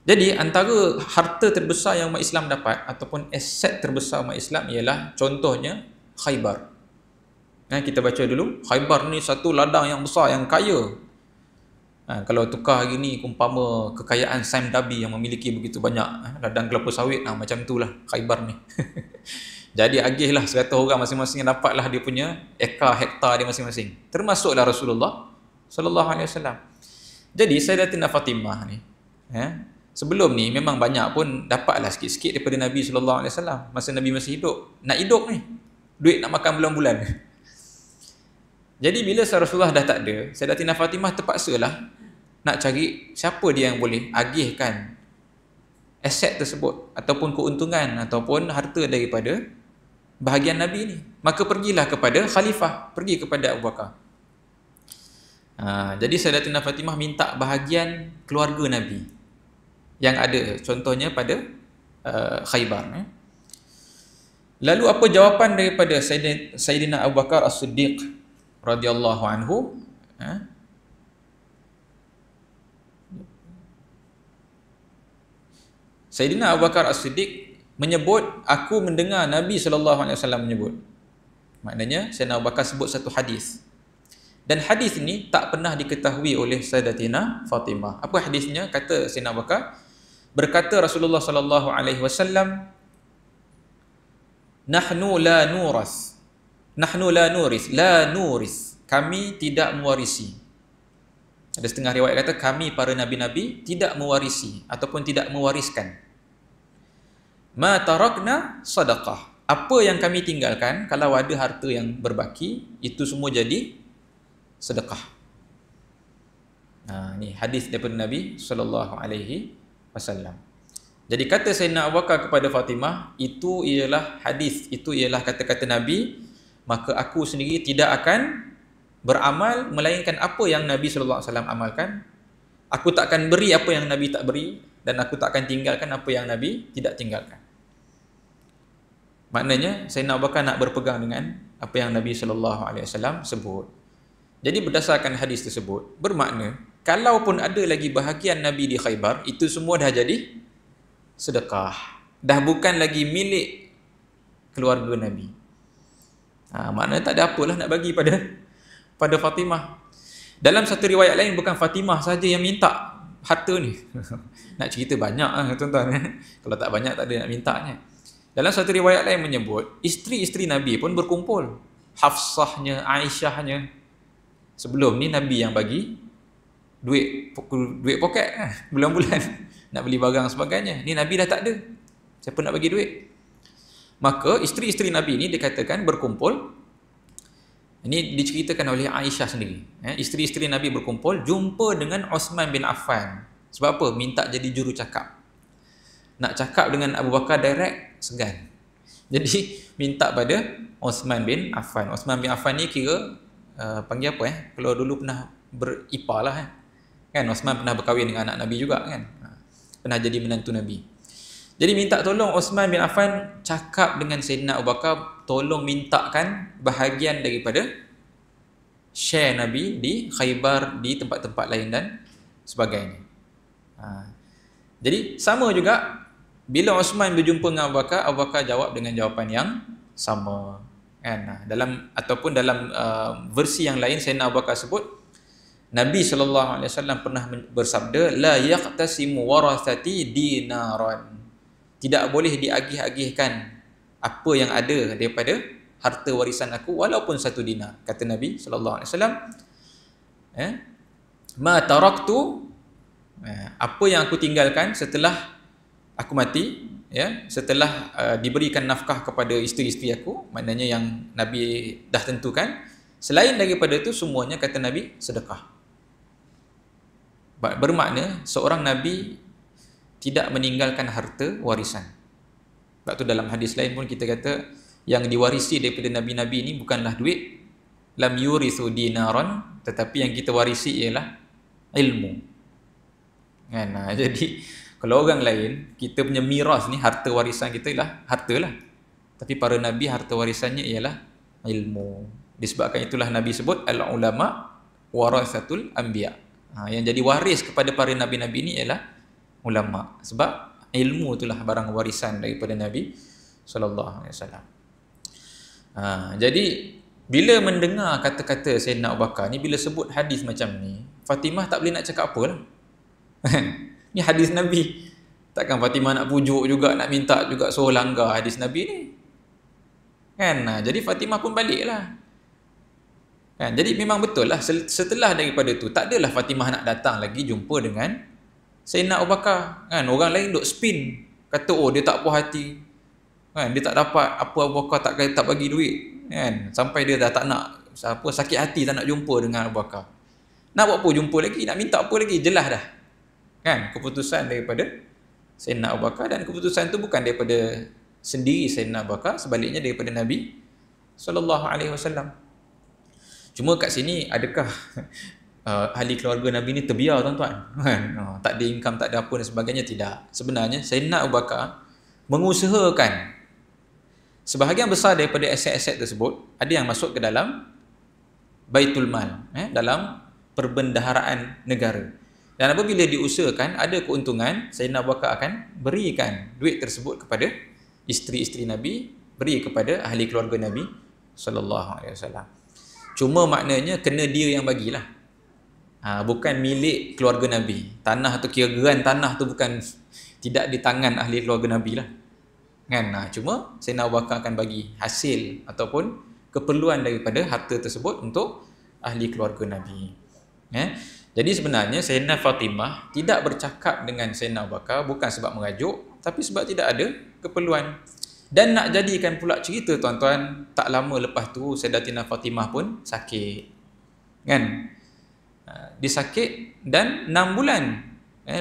Jadi antara harta terbesar yang umat Islam dapat ataupun aset terbesar umat Islam ialah contohnya Khaybar. Kita baca dulu, Khaybar ni satu ladang yang besar, yang kaya. Kalau tukar hari ni umpama kekayaan Sam Dabi yang memiliki begitu banyak ladang kelapa sawit, macam itulah Khaybar ni. Jadi agihlah 100 orang masing-masing yang dapatlah dia punya hektar dia masing-masing. Termasuklah Rasulullah SAW. Jadi Sayyidatina Fatimah ni, sebelum ni memang banyak pun dapatlah sikit-sikit daripada Nabi SAW masa Nabi masih hidup. Nak hidup ni, duit nak makan bulan-bulan. Jadi bila Rasulullah dah tak ada, Sayyidatina Fatimah terpaksalah nak cari siapa dia yang boleh agihkan aset tersebut ataupun keuntungan ataupun harta daripada bahagian Nabi ni. Maka pergilah kepada khalifah, pergi kepada Abu Bakar. Jadi Sayyidatina Fatimah minta bahagian keluarga Nabi yang ada, contohnya pada Khaybar. Lalu apa jawapan daripada Sayyidina Abu Bakar As-Siddiq radhiyallahu anhu? Sayyidina Abu Bakar As-Siddiq menyebut, aku mendengar Nabi SAW menyebut. Maknanya Sayyidina Abu Bakar sebut satu hadis. Dan hadis ini tak pernah diketahui oleh Sayyidatina Fatimah. Apa hadisnya? Kata Sayyidina Abu Bakar, berkata Rasulullah SAW, nahnu la nuras. Nahnu la nuris. Kami tidak mewarisi. Ada setengah riwayat kata kami para nabi-nabi tidak mewarisi ataupun tidak mewariskan. Ma tarakna sadaqah. Apa yang kami tinggalkan, kalau ada harta yang berbaki, itu semua jadi sedekah. Ni hadis daripada Nabi SAW. Jadi kata Sayyidina Abu Bakar kepada Fatimah, itu ialah hadis, itu ialah kata-kata Nabi. Maka aku sendiri tidak akan beramal melainkan apa yang Nabi SAW amalkan. Aku tak akan beri apa yang Nabi tak beri, dan aku tak akan tinggalkan apa yang Nabi tidak tinggalkan. Maknanya Sayyidina Abu Bakar nak berpegang dengan apa yang Nabi SAW sebut. Jadi berdasarkan hadis tersebut, bermakna kalaupun ada lagi bahagian Nabi di Khaybar, itu semua dah jadi sedekah, dah bukan lagi milik keluarga Nabi. Maknanya tak ada apalah nak bagi pada Fatimah. Dalam satu riwayat lain, bukan Fatimah saja yang minta harta ni. Nak cerita banyak tuan-tuan. Kalau tak banyak tak ada nak mintanya. Dalam satu riwayat lain menyebut, isteri-isteri Nabi pun berkumpul. Hafsahnya, Aisyahnya. Sebelum ni Nabi yang bagi duit poket bulan-bulan nak beli barang sebagainya. Ni Nabi dah tak ada. Siapa nak bagi duit? Maka isteri-isteri Nabi ni dikatakan berkumpul. Ini diceritakan oleh Aisyah sendiri. Isteri-isteri Nabi berkumpul, jumpa dengan Uthman bin Affan. Sebab apa? Minta jadi juru cakap. Nak cakap dengan Abu Bakar direct, segan. Jadi minta pada Uthman bin Affan. Uthman bin Affan ni kira panggil apa kalau dulu pernah beripar lah kan. Uthman pernah berkahwin dengan anak Nabi juga kan. Pernah jadi menantu Nabi. Jadi minta tolong Uthman bin Affan cakap dengan Sayyidina Abu Bakar, tolong mintakan bahagian daripada share Nabi di Khaybar, di tempat-tempat lain dan sebagainya. Jadi sama juga Bila Osman berjumpa dengan Abu Bakar jawab dengan jawapan yang sama. Kan? Dalam versi yang lain Sayyidina Abu Bakar sebut Nabi SAW pernah bersabda, la yaqtasimu warathati dinaran. Tidak boleh diagih-agihkan apa yang ada daripada harta warisan aku walaupun 1 dinar. Kata Nabi SAW, ma taraktu, apa yang aku tinggalkan setelah aku mati, setelah diberikan nafkah kepada isteri-isteri aku, maknanya yang Nabi dah tentukan, selain daripada itu semuanya kata Nabi sedekah. Bermakna seorang Nabi tidak meninggalkan harta warisan. Sebab tu dalam hadis lain pun kita kata yang diwarisi daripada Nabi-Nabi ini bukanlah duit, lam yurithu dinaran, tetapi yang kita warisi ialah ilmu. Kan? Jadi kalau orang lain, kita punya miras ni, harta warisan kita ialah harta lah. Tapi para Nabi harta warisannya ialah ilmu. Disebabkan itulah Nabi sebut al-ulama warathatul anbiya. Yang jadi waris kepada para Nabi-Nabi ni ialah ulama. Sebab ilmu itulah barang warisan daripada Nabi SAW. Jadi bila mendengar kata-kata Sayyidina Abu Bakar ni, bila sebut hadis macam ni, Fatimah tak boleh nak cakap apa lah. Ni hadis Nabi. Takkan Fatimah nak pujuk juga, nak minta juga suruh langgar hadis Nabi ni. Kan? Jadi Fatimah pun balik lah. Kan? Jadi memang betul lah, setelah daripada tu tak adalah Fatimah nak datang lagi jumpa dengan Sayyidina Abu Bakar. Kan? Orang lain duk spin, kata oh dia tak puas hati. Kan? Dia tak dapat apa Abu Bakar tak bagi duit. Kan? Sampai dia dah tak nak, sakit hati tak nak jumpa dengan Abu Bakar. Nak buat apa jumpa lagi? Nak minta apa lagi? Jelas dah. Kan? Keputusan daripada Sayyidina Abu Bakar, dan keputusan tu bukan daripada sendiri Sayyidina Abu Bakar, sebaliknya daripada Nabi SAW. Cuma kat sini adakah ahli keluarga Nabi ni terbiar tuan-tuan? Tak ada income, tak ada apa dan sebagainya? Tidak. Sebenarnya Sayyidina Abu Bakar mengusahakan sebahagian besar daripada aset-aset tersebut ada yang masuk ke dalam Baitul Mal, dalam perbendaharaan negara. Dan apabila diusahakan ada keuntungan, Sayyidina Abu Bakar akan berikan duit tersebut kepada isteri-isteri Nabi, beri kepada ahli keluarga Nabi SAW. Cuma maknanya kena dia yang bagilah. Bukan milik keluarga Nabi. Tanah tu, kira geran tanah tu bukan, tidak di tangan ahli keluarga Nabi lah. Kan? Cuma Sayyidina Abu Bakar akan bagi hasil ataupun keperluan daripada harta tersebut untuk ahli keluarga Nabi. Jadi sebenarnya Sayyidina Fatimah tidak bercakap dengan Sayyidina Abu Bakar bukan sebab merajuk, tapi sebab tidak ada keperluan. Dan nak jadikan pula cerita tuan-tuan, tak lama lepas tu Sayyidatina Fatimah pun sakit. Kan? Dia sakit dan 6 bulan.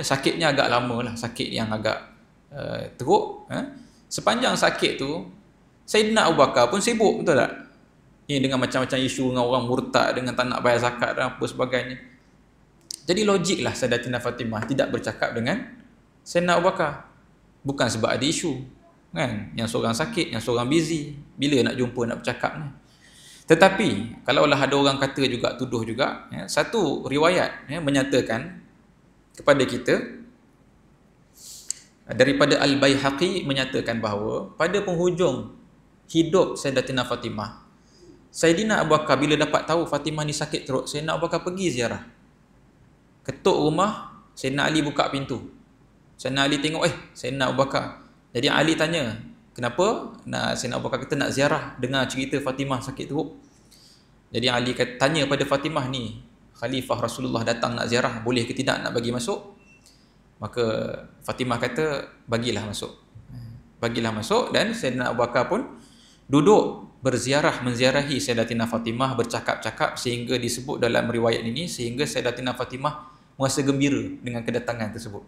Sakitnya agak lama lah, sakit yang agak teruk. Sepanjang sakit tu Sayyidina Abu Bakar pun sibuk, betul tak? Dengan macam-macam isu dengan orang murtad, dengan tak nak bayar zakat dan apa sebagainya. Jadi logiklah Sayyidatina Fatimah tidak bercakap dengan Sayyidina Abu Bakar. Bukan sebab ada isu. Kan? Yang seorang sakit, yang seorang busy. Bila nak jumpa, nak bercakap ni? Tetapi kalaulah ada orang kata juga, tuduh juga, satu riwayat menyatakan kepada kita daripada Al-Baihaqi menyatakan bahawa pada penghujung hidup Sayyidatina Fatimah, Sayyidina Abu Bakar bila dapat tahu Fatimah ni sakit teruk, Sayyidina Abu Bakar pergi ziarah. Ketuk rumah, Sayyidina Ali buka pintu. Sayyidina Ali tengok, Sayyidina Abu Bakar. Jadi Ali tanya, kenapa? Sayyidina Abu Bakar kata nak ziarah, dengar cerita Fatimah sakit teruk. Jadi Ali tanya pada Fatimah ni, Khalifah Rasulullah datang nak ziarah, boleh ke tidak nak bagi masuk? Maka Fatimah kata, bagilah masuk. Bagilah masuk, dan Sayyidina Abu Bakar pun duduk menziarahi Sayyidatina Fatimah, bercakap-cakap, sehingga disebut dalam riwayat ini, sehingga Sayyidatina Fatimah merasa gembira dengan kedatangan tersebut.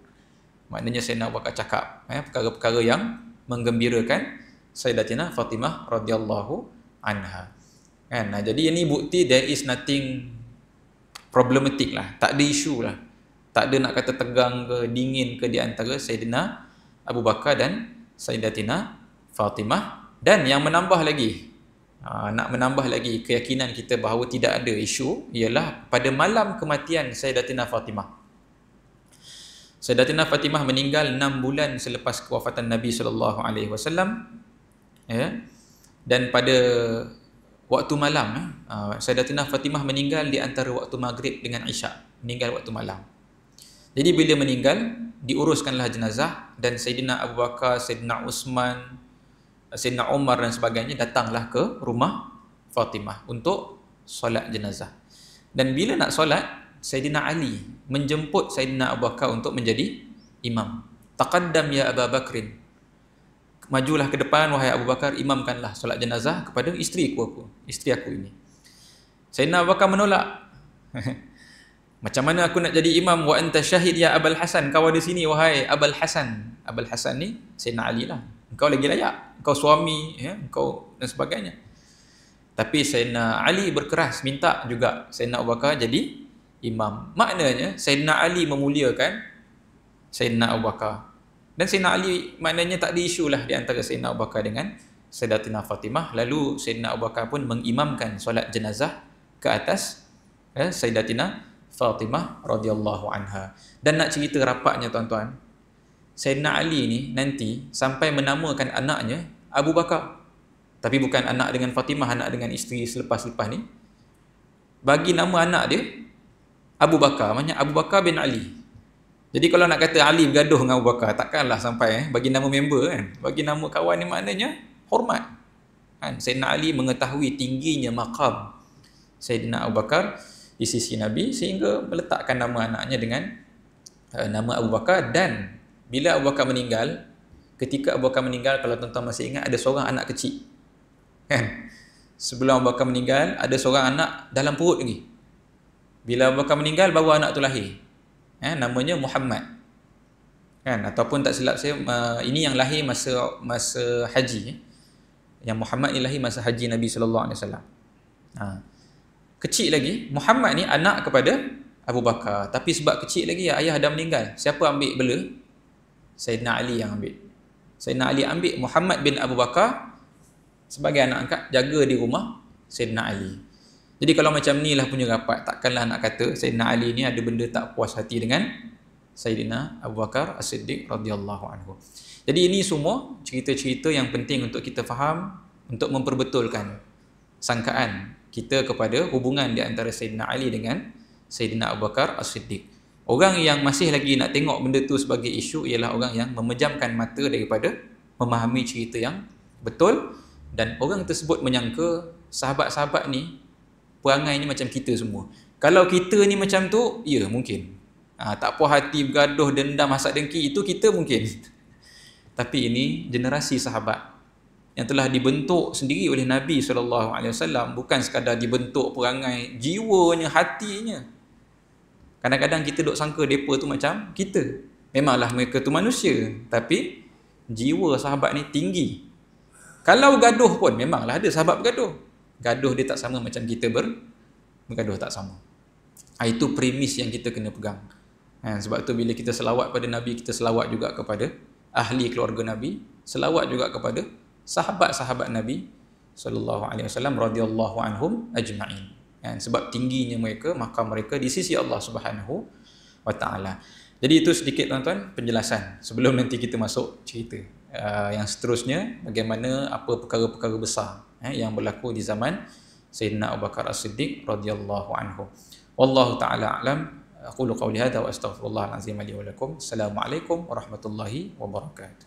Maknanya Sayyidina Abu Bakar cakap perkara-perkara yang menggembirakan Sayyidatina Fatimah radhiyallahu anha. Kan? Jadi ini bukti there is nothing problematic lah, tak ada isu lah, tak ada nak kata tegang ke dingin ke di antara Sayyidina Abu Bakar dan Sayyidatina Fatimah. Dan yang menambah lagi, nak menambah lagi keyakinan kita bahawa tidak ada isu, ialah pada malam kematian Sayyidatina Fatimah, Sayyidatina Fatimah meninggal 6 bulan selepas kewafatan Nabi sallallahu alaihi wasallam, ya. Dan pada waktu malam, Sayyidatina Fatimah meninggal di antara waktu maghrib dengan isyak, meninggal waktu malam. Jadi bila meninggal, diuruskanlah jenazah dan Sayyidina Abu Bakar, Sayyidina Uthman, Sayyidina Umar dan sebagainya datanglah ke rumah Fatimah untuk solat jenazah. Dan bila nak solat, Sayyidina Ali menjemput Sayyidina Abu Bakar untuk menjadi imam. Taqaddam ya Abu Bakrin. Majulah ke depan wahai Abu Bakar, imamkanlah solat jenazah kepada isteri aku ini. Sayyidina Abu Bakar menolak. Macam mana aku nak jadi imam wa anta syahid ya Abul Hasan, kau ada sini wahai Abul Hasan. Abul Hasan ni Sayyidina Ali lah. Engkau lagi layak, engkau suami, ya, engkau dan sebagainya. Tapi Sayyidina Ali berkeras minta juga Sayyidina Abu Bakar jadi imam. Maknanya Sayyidina Ali memuliakan Sayyidina Abu Bakar. Dan Sayyidina Ali maknanya tak ada isu lah di antara Sayyidina Abu Bakar dengan Sayyidatina Fatimah. Lalu Sayyidina Abu Bakar pun mengimamkan solat jenazah ke atas Sayyidatina Fatimah radhiyallahu anha. Dan nak cerita rapatnya tuan-tuan, Sayyidina Ali ni nanti sampai menamakan anaknya Abu Bakar. Tapi bukan anak dengan Fatimah, anak dengan isteri selepas-lepas ni. Bagi nama anak dia Abu Bakar, maknanya Abu Bakar bin Ali. Jadi kalau nak kata Ali bergaduh dengan Abu Bakar, takkanlah sampai bagi nama member kan. Bagi nama kawan ni maknanya hormat. Kan? Sayyidina Ali mengetahui tingginya maqam Sayyidina Abu Bakar di sisi Nabi sehingga meletakkan nama anaknya dengan nama Abu Bakar. Dan bila Abu Bakar meninggal, ketika Abu Bakar meninggal, kalau tuan-tuan masih ingat, ada seorang anak kecil. Kan? Sebelum Abu Bakar meninggal, ada seorang anak dalam perut lagi. Bila Abu Bakar meninggal, baru anak tu lahir. Namanya Muhammad. Kan? Ataupun tak silap saya, ini yang lahir masa haji. Yang Muhammad ni lahir masa haji Nabi sallallahu alaihi wasallam. Kecil lagi, Muhammad ni anak kepada Abu Bakar. Tapi sebab kecil lagi, ayah dah meninggal. Siapa ambil bela? Sayyidina Ali yang ambil. Sayyidina Ali ambil Muhammad bin Abu Bakar sebagai anak angkat, jaga di rumah Sayyidina Ali. Jadi kalau macam ni lah punya rapat, takkanlah nak kata Sayyidina Ali ni ada benda tak puas hati dengan Sayyidina Abu Bakar As-Siddiq radhiyallahu anhu. Jadi ini semua cerita-cerita yang penting untuk kita faham, untuk memperbetulkan sangkaan kita kepada hubungan di antara Sayyidina Ali dengan Sayyidina Abu Bakar As-Siddiq. Orang yang masih lagi nak tengok benda tu sebagai isu ialah orang yang memejamkan mata daripada memahami cerita yang betul, dan orang tersebut menyangka sahabat-sahabat ni perangai ni macam kita semua. Kalau kita ni macam tu, ya mungkin. Tak puas hati, bergaduh, dendam, hasad dengki, itu kita mungkin. Tapi ini generasi sahabat yang telah dibentuk sendiri oleh Nabi SAW, bukan sekadar dibentuk perangai, jiwanya, hatinya. Kadang-kadang kita duk sangka mereka tu macam kita. Memanglah mereka tu manusia, tapi jiwa sahabat ni tinggi. Kalau gaduh pun, memanglah ada sahabat bergaduh. Gaduh dia tak sama macam kita bergaduh, tak sama. Itu premis yang kita kena pegang. Sebab tu bila kita selawat pada Nabi, kita selawat juga kepada ahli keluarga Nabi, selawat juga kepada sahabat-sahabat Nabi sallallahu alaihi wasallam radhiyallahu anhum ajma'in. Sebab tingginya mereka, maqam mereka di sisi Allah Subhanahu wa taala. Jadi itu sedikit tuan-tuan penjelasan sebelum nanti kita masuk cerita yang seterusnya, bagaimana apa perkara-perkara besar yang berlaku di zaman Sayyidina Abu Bakar As-Siddiq radhiyallahu anhu. Wallahu taala a'lam. Aqulu qawli hadza wa astaghfirullahal azim li wa lakum. Assalamualaikum warahmatullahi wabarakatuh.